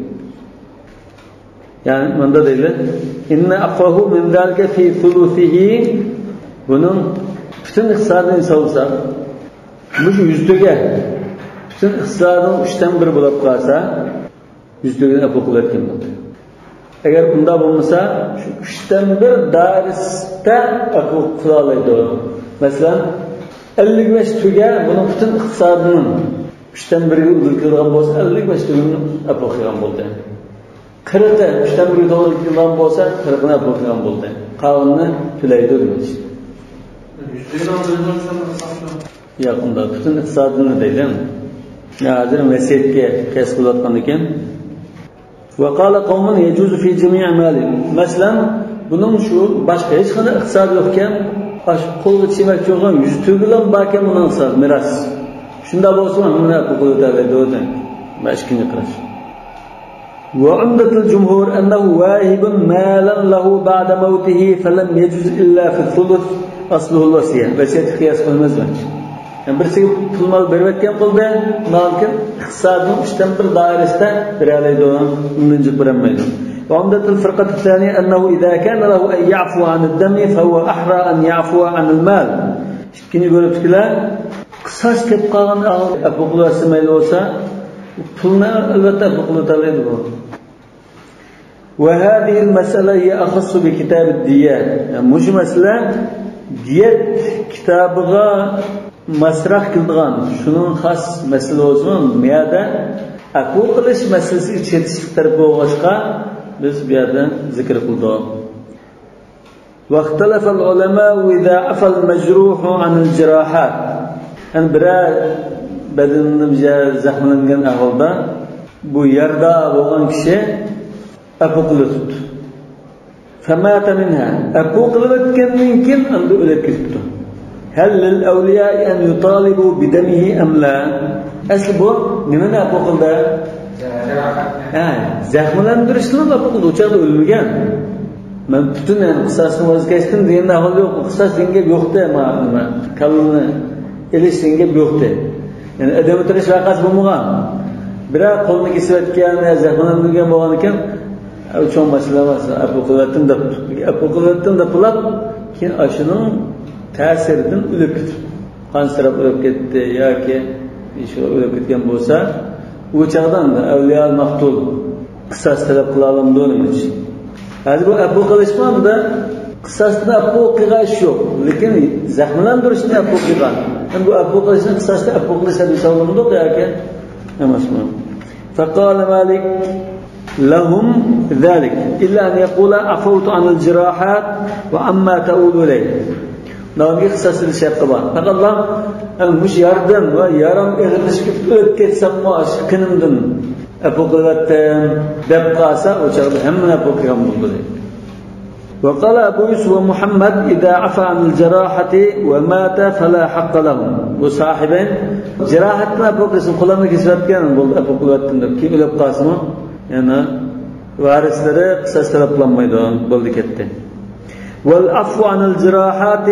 Yani manda deydi. İnne afwahu min zalika fi thuluthihi. Bunun bütün iqtisodini hisobsa, bu 100 to'ga bütün iqtisodning 3dan 1 bo'lib qolsa, 100 to'ga apu qilayotgan bo'ldi. Agar bunda bo'lmasa, shu 3dan 1 dairasida apu qila oladi. Masalan, 55 to'ga buning bütün iqtisodining 3dan 1 ga ulgurgan bo'lsa, 55 to'gani apu qilgan bo'ldi. 40'da 3dan 1 to'g'ri qilgan bo'lsa, 40'ni apu qilgan bo'ldi. Qavunni to'laydi demoqchi. Yaqinda bütün iqtisodini deydim. Ya hozir vasiyatga qiyos qilayotgan ekan. Va qala qawmun yajuzu fi jami' mali. Masalan, buning shu boshqa hech qanday iqtisod yo'q ekan, qo'lga chimakchi bo'lgan 100 to'g'lan barkan buning iqtisod miras. Shunda bo'lsa, uni apu qilaydi deydi. Mashkini qilish. وعمدة الجمهور أنه واهب مالا له بعد موته فلم يجوز إلا في الثلث أصله الوصية. وصية قياس قلمزمج. Yani birisiga pul mol berayotgan qildi, lekin iqtisodning 3dan 1 dairasida beraydi, undan jiq bermaydi. وعمدة الفرقة الثانية أنه إذا كان له أن يعفو عن الدم فهو أحرى أن يعفو عن المال. Ikkinchi bo'libdilar, qisas kelib qolgan apu qilsa mayli bo'lsa, pulni albatta apu qiladi bu. وهذه المسألة هي أخص بكتاب الديات. مش مسألة ديات كتابها مسرح كلدغان. شنو خاص مسألة وزن ميادا أكو قلش مسألة إتشتش تربو غشقا بس بيادا ذكر قلدغان. واختلف العلماء إذا عفى المجروح عن الجراحات. أن برا بدن زخملنgan ahvolda bu yerda bo'lgan kishi apu qilibdi. Famata minha. Apu qilayotgandan keyin endi o'lib ketibdi. Hal lil awliya an yutalibu bidamihi am la? Asli bu nimani apu qildi? Zaxmlantirishni apu qildi. O'chada o'lmagan. Men butun qisasni vazifasini degan ahvol yo'q. Qisas dinga yo'qda, nima? Kallani elish dinga yo'qda. Yani adam o'tirish vaqasi bo'lmagan. Biroq qo'lni kesayotgan, zaxmlantirgan bo'lgan ekan, uchun masala emas. Apu qilayotgan deb qilib, keyin ashuning ta'siridan o'lib ketdi. Qansirab o'lib ketdi yoki shu o'lib ketgan bo'lsa, u chaqdan avliyo maqtul qisas talab qila olmaydi. Hozir bu apu qilishmanda qisasni apu qilgash yo'q, lekin zaxmlantirishni apu qilgan. Bu apu qilishni qisasda apu qilishda hisoblanadi yoki emasmi? Faqala Malik lahum zalik illa an yaqula afawtu an al-jirahat wa amma ta'ulu ilayh. Navga qisasini shaqqiban. Faqatlar mush yardan va yaram eg'ilishga o'tib ketsam shu kunimdan apu qilayotgan deb qolsa, o'chaqda hamma apu qilgan bo'ldi. وقال أبو يوسف ومحمد إذا عفى عن الجراحة ومات فلا حق لهم. وصاحبين جراحتنا أبو قسم قلنا كسبت كان أبو قلنا كيف لب قاسمه يعني وارثلere قصاص talab qilmaydi bo'ldi ketdi. والعفو عن الجراحات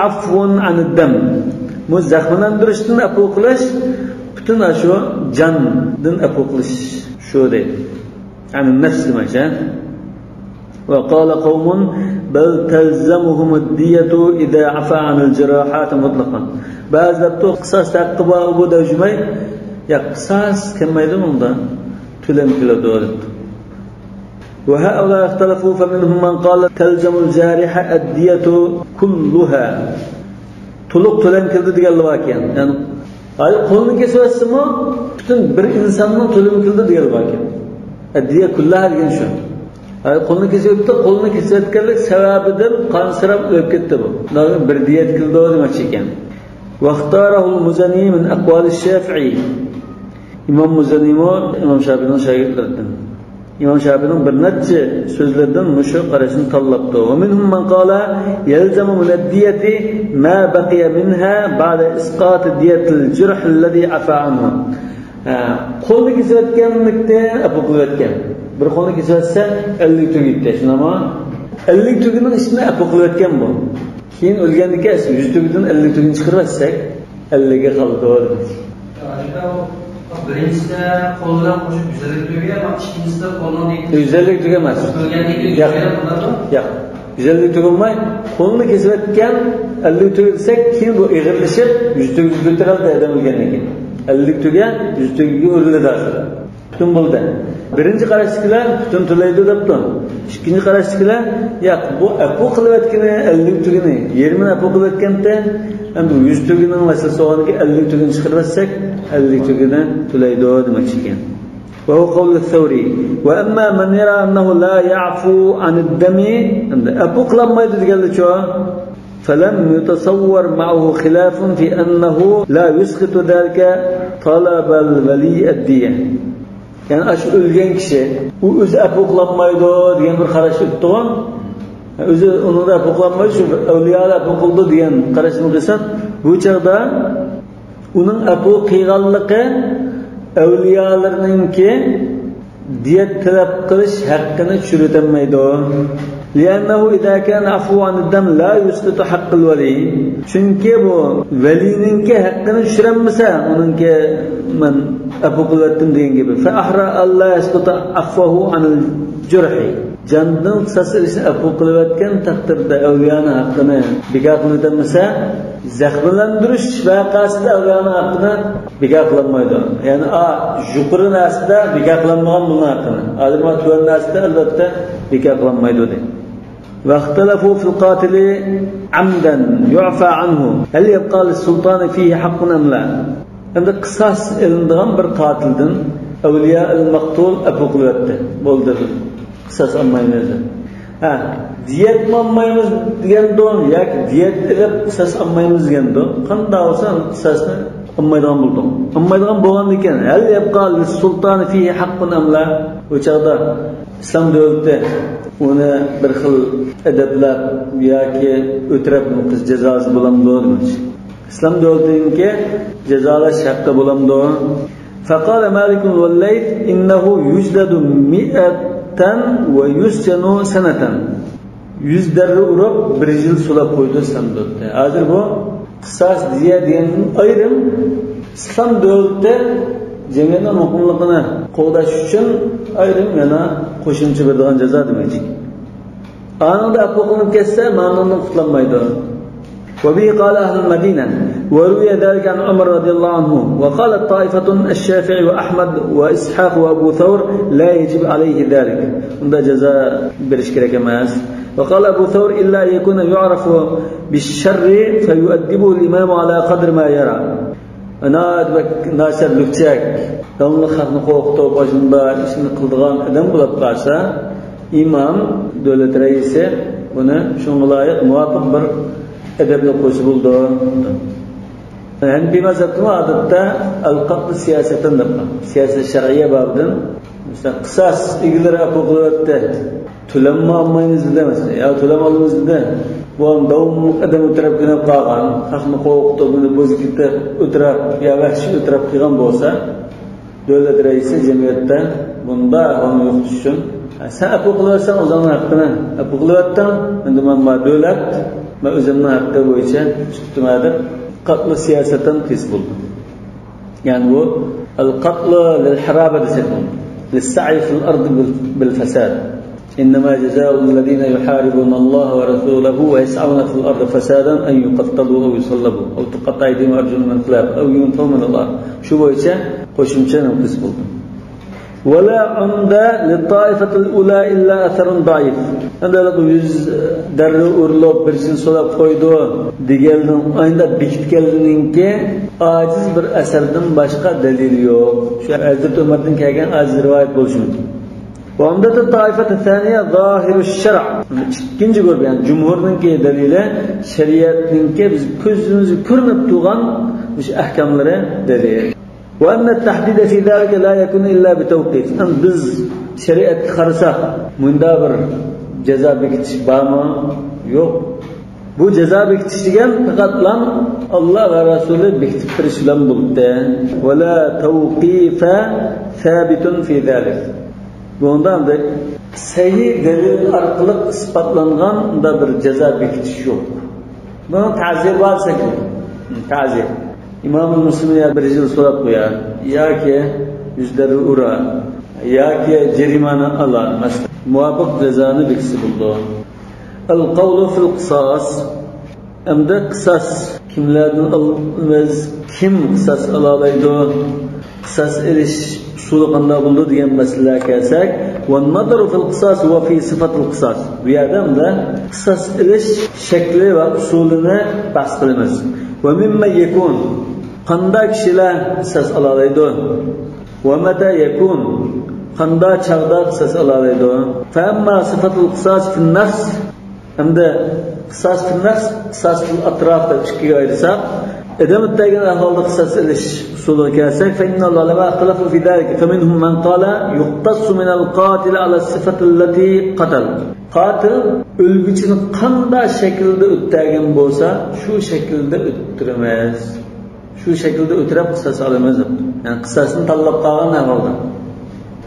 عفو عن الدم. Bu zaxmlantirishdan afu qilish butun shu jondan afu qilish shu deydi. Ya'ni nafs demakchi. وقال قوم بل تلزمهم الدية إذا عفا عن الجراحات مطلقا. بعضlar to qisas taqqiba bu dajmay ya qisas kelmaydi unda to'lam keladi. وهؤلاء اختلفوا فمنهم من قال تلزم الجارح الدية كلها. To'liq to'lam keldi deganlar bor ekan. Ya'ni ay qo'lni kesyapsizmi? Butun bir insonning to'lami keldi deganlar bor ekan. Addiya kullaha degan shu. Ay qo'lni kesyapti, qo'lni kesayotganlik sababidan qansirab o'lib ketdi bu. Bir diyat keldi demoqchi ekan. Vaqtarahu al-Muzani min aqwal ash-Shafi'i. İmam Muzani İmam Shafi'ning shogirdlaridan. İmam Shafi'ning bir necha so'zlaridan mushu qarashni tanlabdi. Va minhum man qala yalzamu min ad-diyati ma baqiya minha ba'da isqat diyat al-jurh alladhi afa anhu. Qo'lni kesayotganlikda afu qilayotgan. Bir qo'lni kesatsa 50 tugitdi. Shunami? 50 tugining ishini afu qilayotgan bu. Keyin o'lgandan keyin 100 tugidan 50 tugini chiqarsak 50 ga qoldi. Birinchisi qo'ldan qo'shib 150 tugiga, ikkinchisida qo'ldan 150 tugi emas. Yo'q. 150 tugilmay, qo'lni kesayotgan 50 tugi desak, keyin bu eg'irlashib 100 tugiga ko'tariladi adam o'lgandan keyin. 50 tugiga 100 tugiga o'riladi. Butun bo'ldi. Birinchi qarashchilar butun to'laydi debdi. Ikkinchi qarashchilar yo'q, bu afu qilayotgani 50 tugini, 20 afu qilayotganda endi 100 tugining masalasi o'rniga 50 tugini chiqarsak, 50 tugini to'laydi demoqchi ekan. Va hu qawl al-Thawri. Va amma man yara annahu la ya'fu an ad-dami, endi afu qilinmaydi deganlar-chi. فلم يتصور معه خلاف في أنه لا يسقط ذلك طلب الولي الدية. Yani aş ölgen kişi o özü apoklanmaydı diyen bir qarash o'tdi. Özü onu da apoklanmaydı, şu avliyalar apokildi diyen qarashni qilsa, bu chaqda uning apok qilganligi avliyalarninki diyet talab qilish haqqini tushirolmaydi. لأنه إذا كان عفو عن الدم لا يسقط حق الولي. Çünkü bu velininki haqqini tushirmasa, uninki men apoqulatim degan gibi. فأحرى الله يسقط عفوه عن الجرح. Candan qisasi apoqulayotgan taqdirda avliyaning haqqini bekor qilinmasa, zaxmlantirish vaqasida avliyaning haqqini bekor qilinmaydi. Ya'ni yuqori narsada bekor qilinmagan bu haqqini. Adama tuvan narsada albatta bekor qilinmaydi dedi. واختلفوا في القاتل عمدا يعفى عنه هل يبقى للسلطان فيه حق أم لا. Endi qisas ilindigan bir qatildan avliya al-maqtul apoquliyatda bo'ldi. Qisas olmaymiz. Diyet olmaymiz deganda yoki diyet qilib qisas olmaymiz deganda qanday bo'lsa qisasni olmaydigan bo'ldim. Olmaydigan bo'lgandan keyin hal yabqa lis-sultan fihi haqqun am la. O'chaqda islom davlatida uni bir xil adablar yoki o'tirib qiz jazosi bo'lamdi. İslam davlatinki cezalash haqqi bo'lamdi. Faqala Malik wal-Layth innahu yujdadu mi'atan wa yusjanu sanatan. 100 darra urib 1 yil sulab qo'ydi islom davlatida. Hozir bu qisas diya degan ayrim islom davlatida jamiyatning muqimligini qo'llash uchun ayrim yana qo'shimcha beradigan jazo demoqchi. Anında apoqilib ketsa, ma'nodan qutlanmaydi. وبه قال أهل المدينة وروي ذلك عن عمر رضي الله عنه وقالت طائفة الشافعي وأحمد وإسحاق وأبو ثور لا يجب عليه ذلك. عند جزاء برشكرة كماس. وقال أبو ثور إلا يكون يعرف بالشر فيؤدبه الإمام على قدر ما يرى. أنا ناشر لفتاك دون خلنا قوقتو بجنبا إشن قلدغان أدم بلد قاسا إمام دولة رئيسة بنا شنغلايق موافق بر edebli qo'shib bo'ldi. Hanbi mazhabning odatda al-qatl siyosatidan deb, siyosat shar'iyya babdan, mesela qisas egilari apoqiyatda to'lanma olmaymiz demas. Ya to'lama olamiz dedi. Bu ham davom qadam o'tirib qilib qolgan, xalqni qo'rqitib, bo'zikda o'tirib, ya vahshiy o'tirib qilgan bo'lsa, davlat raisi jamiyatda bunda ahvolni yo'qotish uchun Sen apu qilaversan o'zingning haqqini apu qilyapsan. Endi men davlat, men o'zimning haqqi bo'yicha chiqdim deb qatl siyosatdan qis bo'ldim. Ya'ni bu al-qatl lil-haraba desak, lis-sa'i fil-ard bil-fasad. إنما جزاء الذين يحاربون الله ورسوله ويسعون في الأرض فسادا أن يقتلوا أو يصلبوا أو تقطع أيديهم وأرجلهم من خلاف أو ينفوا من الأرض. شو بيجي؟ قشمشان وقسم. ولا عند للطائفة الأولى إلا أثر ضعيف. عندنا يز در أورلوب برسين صلاة قيدو ديجلن عندنا بيجتكلن كه عاجز بر أثردن باشقا دليل يوك. شو حضرت عمر'دن كأجن عاجز رواية بولشون. وعمدة الطائفة الثانية ظاهر الشرع. كنجي قرب يعني جمهورن كه دليله شريعتن كه بس كوزنز كرنب توغان مش أحكام لره دليل. وأن التحديد في ذلك لا يكون إلا بتوقيت. أن بز شريعة خرسة من دابر جزاء بكتش باما yok. Bu ceza bekitişigen fakat lan Allah ve Resulü bekittirişilen buldu. Ve la tevkife sabitun fi zalik. Bundan da sahih delil arqılıq ispatlanğan da bir ceza bekitiş yok. Buna ta'zir varsa ki ta'zir. İmam-ı Müslim'e bir yıl sorup koyar. Ya ki yüzleri ura, ya ki cerimana ala, mesela muvaffak cezanı bekisi buldu. El-kavlu fil-qisas. Emde qisas kimlerden alınmaz, kim qisas alalaydı, qisas eliş usulü buldu diyen meseleler kelsak, وَالنَّظَرُ فِي الْقِسَاسِ وَفِي صِفَةِ الْقِسَاسِ. Bu yerdemde qisas eliş şekli ve usulünü bahs kılımız. وَمِمَّ يَكُونَ qanda kişiler qisas alalaydı, وَمَتَى يَكُونَ qanda çağda qisas alalaydı. فَأَمَّا صِفَةُ الْقِسَاسِ فِي النَّفْسِ. Emde qisas fil nafs, qisas fil atrafda ikiye ayırsak, edem ettiğin ahvalda qisas eliş usulü kelsak, فَإِنَّ اللّٰهَ لَمَا اَخْتَلَفُوا فِي ذَلِكَ فَمِنْهُمْ مَنْ قَالَ يُقْتَصُّ مِنَ الْقَاتِلِ عَلَى الصِّفَةِ الَّتِي قَتَلَ. Qatil ölgüçünü qanda şekilde öttəgin bolsa, şu şekilde öttürmez. Şu şekilde ötürüp qisas alamaz. Yani qisasını tallab qalğan ahvalda.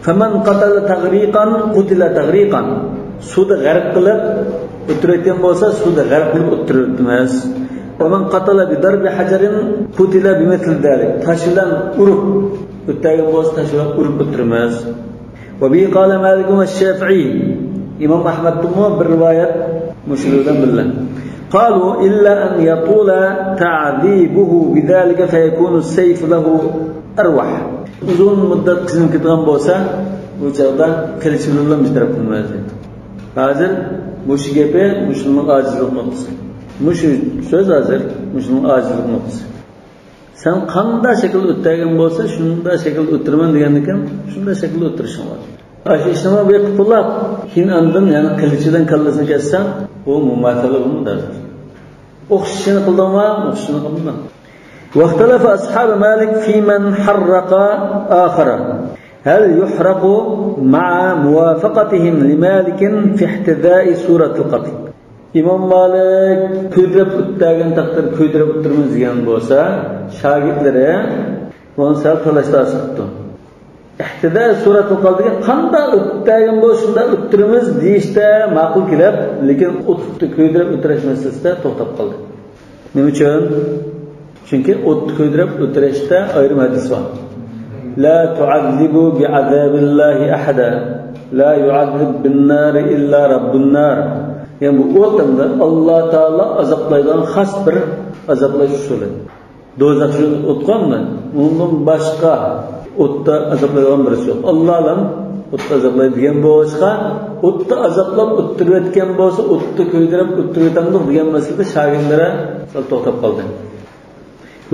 فَمَنْ قَتَلَ تَغْرِيقًا قُتِلَ تَغْرِيقًا. Suda g'arq qilib o'tirayotgan bo'lsa, suda g'arq qilib o'tiribmiz. وَمَنْ قَتَلَ بِضَرْبِ حَجَرٍ قُتِلَ بِمِثْلِ ذَلِكَ. Taşılan urib o'tgan bo'lsa, taşılan urib o'tiramiz. وَبِهِ قَالَ مَالِكٌ وَالشَّافِعِيُّ. İmam Ahmed'in bir rivayet müşhurdan billah. قالوا إلا أن يطول تعذيبه بذلك فيكون السيف له أروح. Uzun müddet kızın gitgan bo'lsa, bu çağda kılıçlılarla müjdarab qilmaydi. Hazır bu gepi Müslüman acizlik noktası. Şu söz hazır Müslüman acizlik noktası. Sen qanday şekilde o'tgan bo'lsa, shunday şekilde o'tirman degandan shunday şekilde o'tirishing var. Aşı işlemi bir qilib, keyin andin yani qilichidan kallasini kessan, bu mumatala bo'lmaydi. O'xshishini qildimmi, o'xshishini qildim. واختلف أصحاب مالك في من حرق آخر. هل يحرق مع موافقتهم لمالك في احتذاء سورة القتل. İmam Malik köydürüp öttəgən taqdir köydürüp öttürmüz degan bo'lsa, shogirdlari bunu sal talashda asıqdı. İhtida suratul qatl qanday öttəgən bo'lsa shunda öttürmüz deyishdə ma'qul kelib, lekin o'tni köydürüp o'tirish masalasida to'xtab qoldi. Nima uchun? Çünkü ot köydürüp ötürüşte ayrım hadis var. La tu'azzibu bi'azabillahi ahada. La yu'azzib bin nar illa rabbun nar. Yani bu otanda Allah Teala azaplaydan has bir azaplayış usulü. Dozak şu otkan mı? Ondan başka otta azaplaydan birisi yok. Allah'la otta azaplaydigan bo'lsa, otta azaplab o'ttirayotgan bo'lsa, otta köydürüp o'ttirayotgandir degan masalada shogirdlari sal to'xtab qoldi.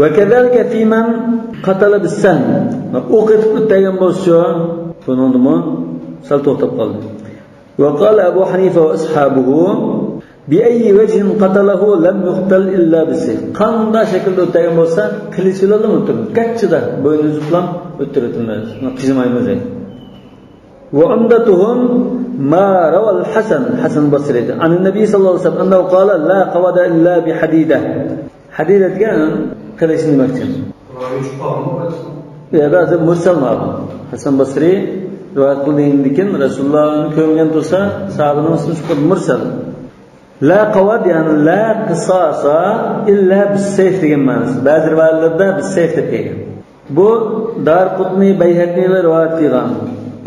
وكذلك في من قتل بالسهم. o'qitib o'tgan bo'lsa, buningmi sal to'xtab qoldi. وقال أبو حنيفة وأصحابه بأي وجه قتله لم يقتل إلا بالسيف. qanday shaklda o'tgan bo'lsa, qilichlarla o'tirdi. Kaçchida bo'yni bilan o'tiribmiz. Qizmaymiz. وعمدتهم ما روى الحسن البصري عن النبي صلى الله عليه وسلم أنه قال لا قود إلا بحديدة. حديدة degan qilichni demakchi. Ya da mursal ma'lum. Hasan Basri rivoyat qilgandikin Rasulullohning ko'ngan tursa sahabaning ustiga mursal. La qawad ya'ni la qisosa illa bis-sayf degan ma'nosi. Ba'zi rivoyatlarda bis-sayf deb kelgan. Bu Darqutni Bayhaqiylar rivoyat qilgan.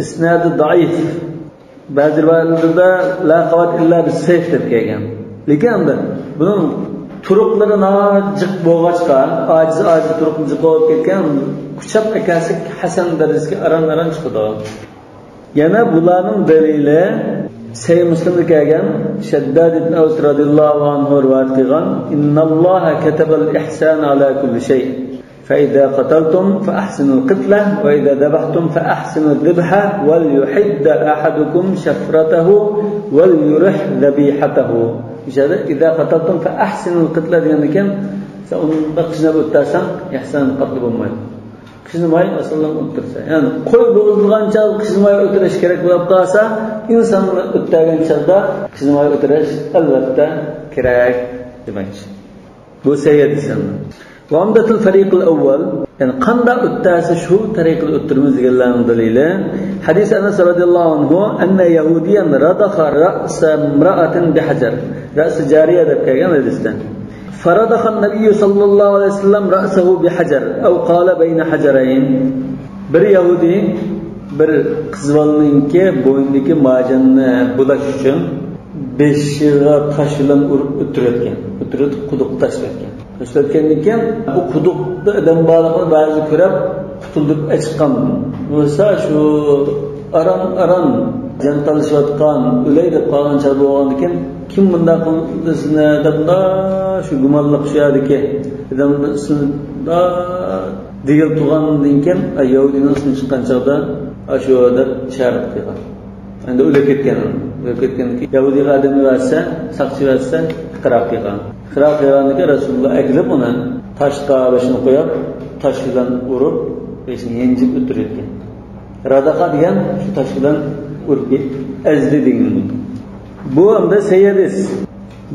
Isnadi da'if. Ba'zi rivoyatlarda la qawad illa bis-sayf deb kelgan. Lekin buning turuqlari nojiq bo'lg'achqa, ojiz turuqni qo'yib ketgan, kuchab akasi Hasan darajasiga aran chiqdi. Yana bularning dalili Sahih Muslimda kelgan Shaddad ibn Aws radhiyallohu anhu rivoyat qilgan innalloha katabal ihsana ala kulli shay fa idza qataltum fa ahsinul qitla va idza dabahtum fa ahsinul dhabha wal yuhidda ahadukum shafratahu wal yurih dhabihatahu. İşte idza qataltum fa ahsinul qitla degan ekan, sen unda qishnab o'tasan, ihson qatl bo'lmaydi. Qishnamay asldan o'tirsa, ya'ni qo'y bo'g'ilgancha qishnamay o'tirish kerak bo'lib qolsa, insonni o'tgan chog'da qishnamay o'tirish albatta kerak demakchi. Bu sayyidsan. Va umdatul fariqul awwal, ya'ni qanda o'tasa shu tariqada o'tirmiz deganlarning dalili hadis Anas radhiyallohu anhu anna yahudiyan radaqa ra'sa imra'atin bihajar. Ra's jariya deb kelgan hadisdan. فرضخ النبي صلى الله عليه وسلم رأسه بحجر أو قال بين حجرين. Bir Yahudi bir qizvalninki bo'ynidagi majanni bulash uchun beshiga tosh bilan urib o'tirayotgan. O'tirib quduq tashlayotgan. Tashlayotgandan keyin bu quduqda odam borligini ba'zi ko'rib qutulib chiqqan. Bo'lsa shu aran jantalashayotgan o'lay deb qolgan chaq bo'lgandan keyin kim bunday qildisini debda shu gumonliq qilishadiki odamning ismida degan turgandan keyin Yahudining ismi chiqqan chaqda shu deb ishorat qilgan. Endi o'lib ketgan Yahudiga odam bersa, saqchi bersa iqror qilgan. Iqror qilgandan keyin Rasululloh aklib uni toshga beshini qo'yib, tosh bilan urib, beshini yenjib o'tirayotgan. Radaqa degan shu tosh bilan urib azdi degan. Bu hamda sayyidis.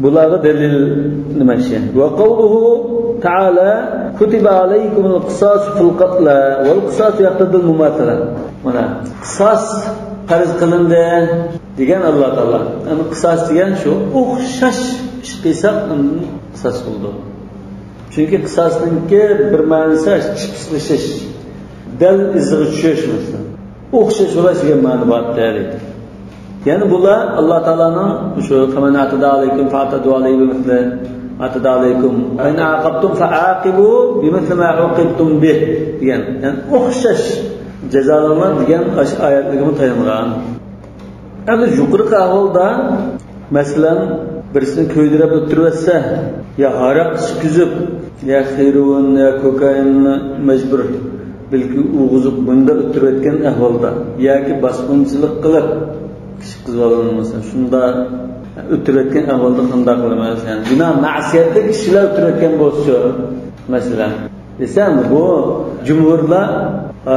Bularga dalil nima ishi? Va qawluhu ta'ala kutiba alaykumul qisas fil qatl wal qisas yaqtadul mumathala. Mana qisas farz qilindi degan Alloh taolo. Ana qisas degan shu o'xshash ish qilsa qisas qildi. Chunki qisasninki bir ma'nosi chiqishish, dal izg'i tushish masalan. O'xshash bo'ladigan ma'no bor deydi. Yani bular Allah Teala'nın şu "Femen atada aleykum fa'tadu aleyhi bimithli atada aleykum ve in aqabtum fa'aqibu bimithli ma uqibtum bih" degan. Yani o'xshash jazolanlar degan oyatlarga tayangan. Endi yuqorqi ahvolda masalan birisini ko'ydirib o'tirsa, ya haraq ichkizib, ya heroin, ya kokainni majbur balki o'g'izib bunda o'tirayotgan ahvolda yoki bosqinchilik qilib qizg'alonmasa shunda o'tirayotgan ahvolda qanday qilamiz? Yani gunoh ma'siyatli kishilar o'tirayotgan bo'lsa, masalan, desam bu jumhurlar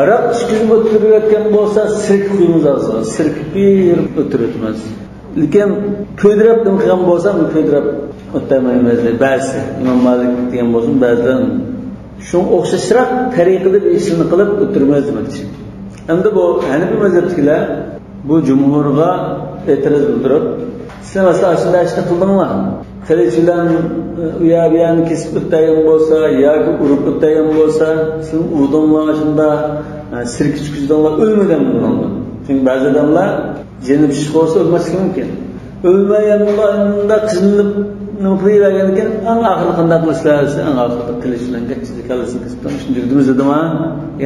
araq ichkizib o'tirayotgan bo'lsa, sirk quyimiz olsa, sirk bir o'tirayotmas. Lekin ko'ydirib qilgan bo'lsa, bu ko'ydirib o'tamaymiz deb ba'zi Imom Malik degan bo'lsin, ba'zilar shunga o'xshashroq tariqada bir ishni qilib o'tirmaymiz demoqchi. Endi bu Hanifiy mazhabchilar bu jumhurga e'tiroz bildirib, sizlar masalan shunday ishni qildinglar, qilichidan uyabiyani kesib o'tgan bo'lsa yoki urib o'tgan bo'lsa, siz urdinglar shunda sirk ichkizdinglar, o'lmagan bo'lganlar. Chunki ba'zi odamlar jini pishib qolsa o'lmasligi mumkin. O'lmaganlarda qizinib nima qilavergan ekan, eng oxiri qanday qilishlarsa, eng oxiri qilishlangan kallasini kesib shunday yurdimizda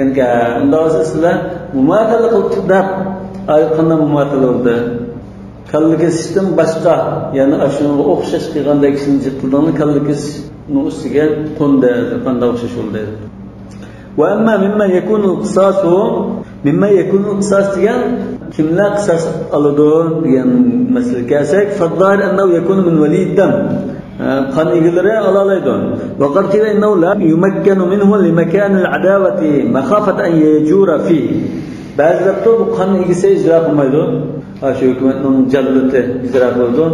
endi unda sizlar mumatala qilib deb qanday mumatala bo'ldi. Kalla kesishdan boshqa, ya'ni ashunga o'xshash qilgandek ishni qildinglar, kalla kesishning ustiga qo'nda qanday o'xshash bo'ldi. Va amma mimman yakunu qisasu mimman yakunu qisas degan kimlar qisas oladi degan masala kelsak, faddar annahu yakunu min waliddan qon egalari ola oladi. Va qartila innahu la yumakkanu minhu li makan al-adawati makhafat an yajura fi. Ba'zilar bu qon egasi ijro qilmaydi. Shu hukumatning jallati ijro qiladi.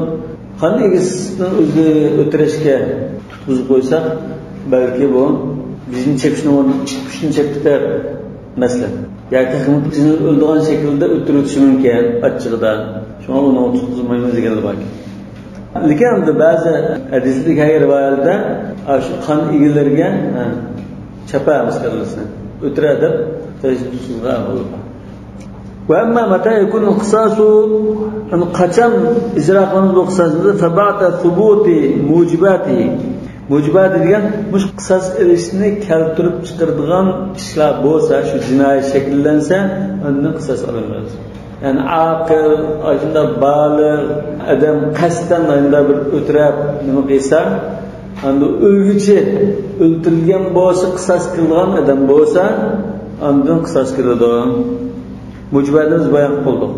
Qon egasining o'zi o'tirishga tutqizib qo'ysa, balki bu bizni chekishni kuchni chekib Mesela. Yani takımını öldüren şekilde öttürütüşü mümkün açıkta. Şu an onu tutulmayımız geldi bak. Lekin bazı hadislik rivoyatda shu qon egilarga chapamiz qilsin. O'tiradi, tejsizlar bo'lib. Va amma mata yakun qisasu qachon ijro qilamiz bu qisosni fa ba'da thubuti mujibati. Mujibat degan mush qisas ilishni keltirib chiqaradigan ishlar bo'lsa, shu jinoyat shakllansa, undan qisas olinadi. Yani aql, aytında baligh adam qasdan aytında bir o'tirib nima qilsa, endi o'lguchi o'ltirilgan bo'lsa, qisas qilgan adam bo'lsa, undan qisas qiladi. Mujibatimiz bayon qildik.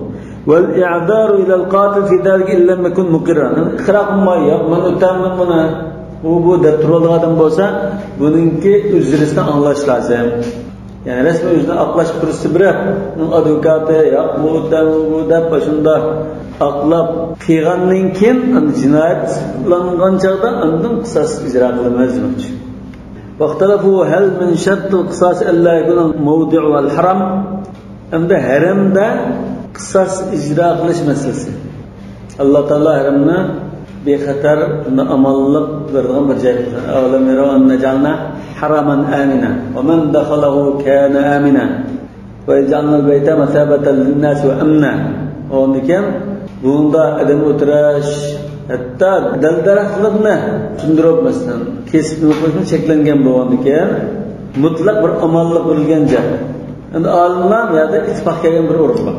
Wal i'daru ila al-qatil fi dalika illa ma yakun muqirran. Iqroq qilmaydi, men o'taman buni. Bu deb turadigan adam bo'lsa, buningki o'zlaridan anglash lozim. Yani resmen yüzünden aklashib turishni bırak. Advokati yo'q, bu deb shunda aqlab qilgandan keyin jinoyatlangan chog'da undan qisas ijro qilinmaydi. Vaqtalafu hal min shart al-qisas alla yakuna mawdi'u al-haram. Endi haramda qisas ijro qilish masalasi. Alloh taolo haramni bexatar amallik bergan bir joy. Avlam yara anna jalna haraman amina wa man dakhalahu kana amina wa jalna al-bayta mathabatan lin-nas wa amna. Ondan bunda adam o'tirish, hatto dal-daraxtlarni tundirib masalan, kesib qo'yishni cheklangan bo'lgandan mutlaq bir amallik bo'lgan joy. Endi olimlar yerda ittifoq kelgan bir o'rin bor.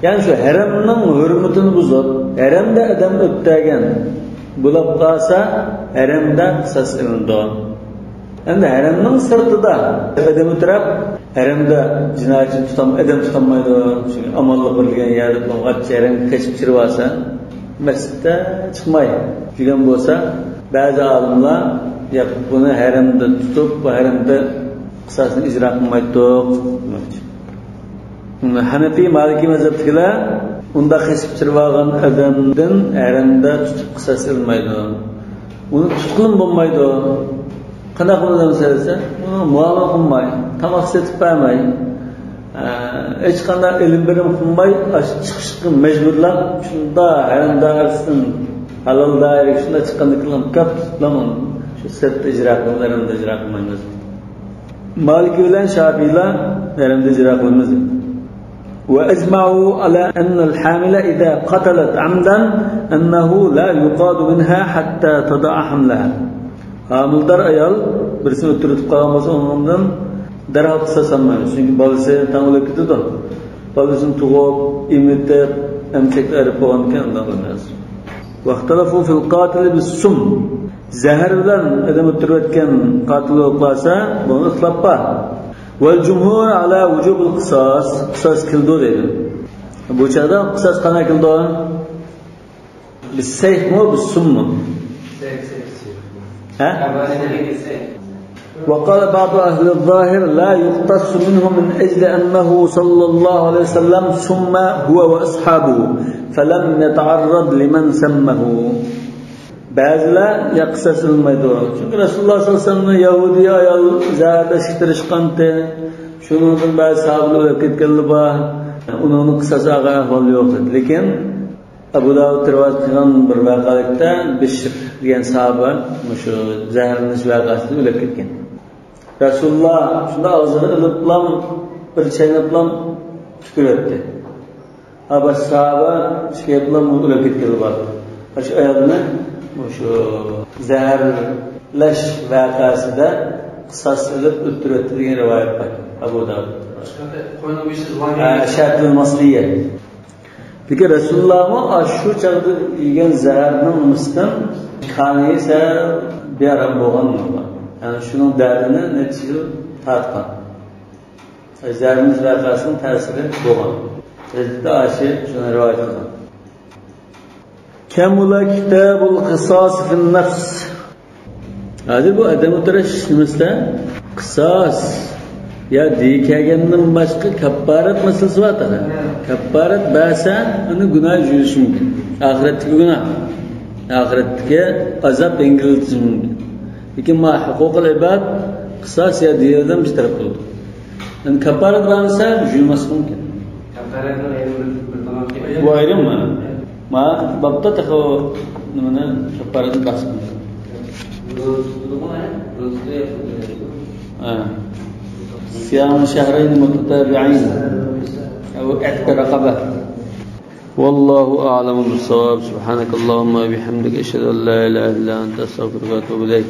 Yani şu haramning hurmatini buzib, haramda adam o'tgan bo'lib qolsa, haramda qisas qilinadi. Endi haramning sirtida adam o'tirib, haramda jinoyatchi adam tutilmaydi. Çünkü amallik bo'lgan yerda bo'lg'ach haram kechib chirib olsa, masjidda chiqmaydi. Degan bo'lsa, ba'zi olimlar buni haramda tutib, bu haramda qisasni ijro qilmaydi. Hanafi Maliki mazhabdagilar unda qisib chirib olgan odamdan haramda tutib qisas ilmaydi. Uni tutqin bo'lmaydi. Qanday qiladigan desa, uni muomala qilmay, tamoq setib qo'ymay, hech qanday ilm bilim qilmay, chiqishga majburlab, shunda haramda arsin halol dair shunda chiqqanda qilinib kap tutlaman. Shu setda ijro qilarimda ijro qilmaymiz. Maliki bilan Shafiylar haramda ijro qilmaymiz. وأجمعوا على أن الحامل إذا قتلت عمدا أنه لا يقاد منها حتى تضع حملها. Hamildar ayol birisini o'tirib qolgan bo'lsa, undan darhol qisas olmaydi. Chunki bolasi tanglab ketadi. Bolasini tug'ib, emitib, emchaklar qo'ygan ekan undan bo'lmas. Vaqtalafu fil qatil bis-sum. Zahar bilan odam o'tirayotgan qatil o'qlasa, buni ixtilof bor. والجمهور على وجوب القصاص قصاص كلدو dedi. Bu çağda qisas qanday qildi? Bis-sayf mu bis-sum mu? Ha? وقال بعض أهل الظاهر لا يقتص منه من أجل أنه صلى الله عليه وسلم سم هو وأصحابه فلم يتعرض لمن سمه. Bazılar yaqsas ilmaydi. Çünkü Rasulullah sallallahu aleyhi ve sellem Yahudi ayol zada shitirishqanti. Shuningdek ba'zi sahobalar o'lib ketganlar bor. Uning qisasi ahvol yo'q. Lekin Abu Dawud rivoyat qilgan bir voqealikda Bishr degan sahoba shu zaharlanish voqeasida o'lib ketgan. Rasululloh shunda og'zini ilib bilan bir chaynab bilan tukurdi. Abu sahoba shunga bilan o'lib ketganlar bor. Shu ayolni şu zaharlash voqeasida qisas qilib o'tirdi degan rivoyat bor Abu Dawud. Shatul masliya. Lekin Rasululloh shu chaqda yegan zaharning misdan qani esa beram bo'lgan. Yani shuning dardini necha tatgan. Zaharning voqeasining ta'siri bo'lgan. Bizda ashi shuni rivoyat qilgan. Kamula kitabul qisas fil nafs. Hozir bu adam o'tirish nimasi? Qisas ya deyilgandan boshqa kaffarat masalasi bor. Kaffarat bo'lsa, uni gunoh yuvish mumkin. Oxiratdagi gunoh. Oxiratga azob yengiltish mumkin. Lekin ma huququl ibad qisas ya deyilgan bir taraf bo'ldi. Yani kaparet varsa düşünmesi mümkün. Bu ayrım mı? Ma babda takı numune kaparet basmıyor. صيام شهرين متتابعين أو اعتق رقبة. والله أعلم بالصواب. سبحانك اللهم وبحمدك أشهد أن لا إله إلا أنت أستغفرك وأتوب إليك.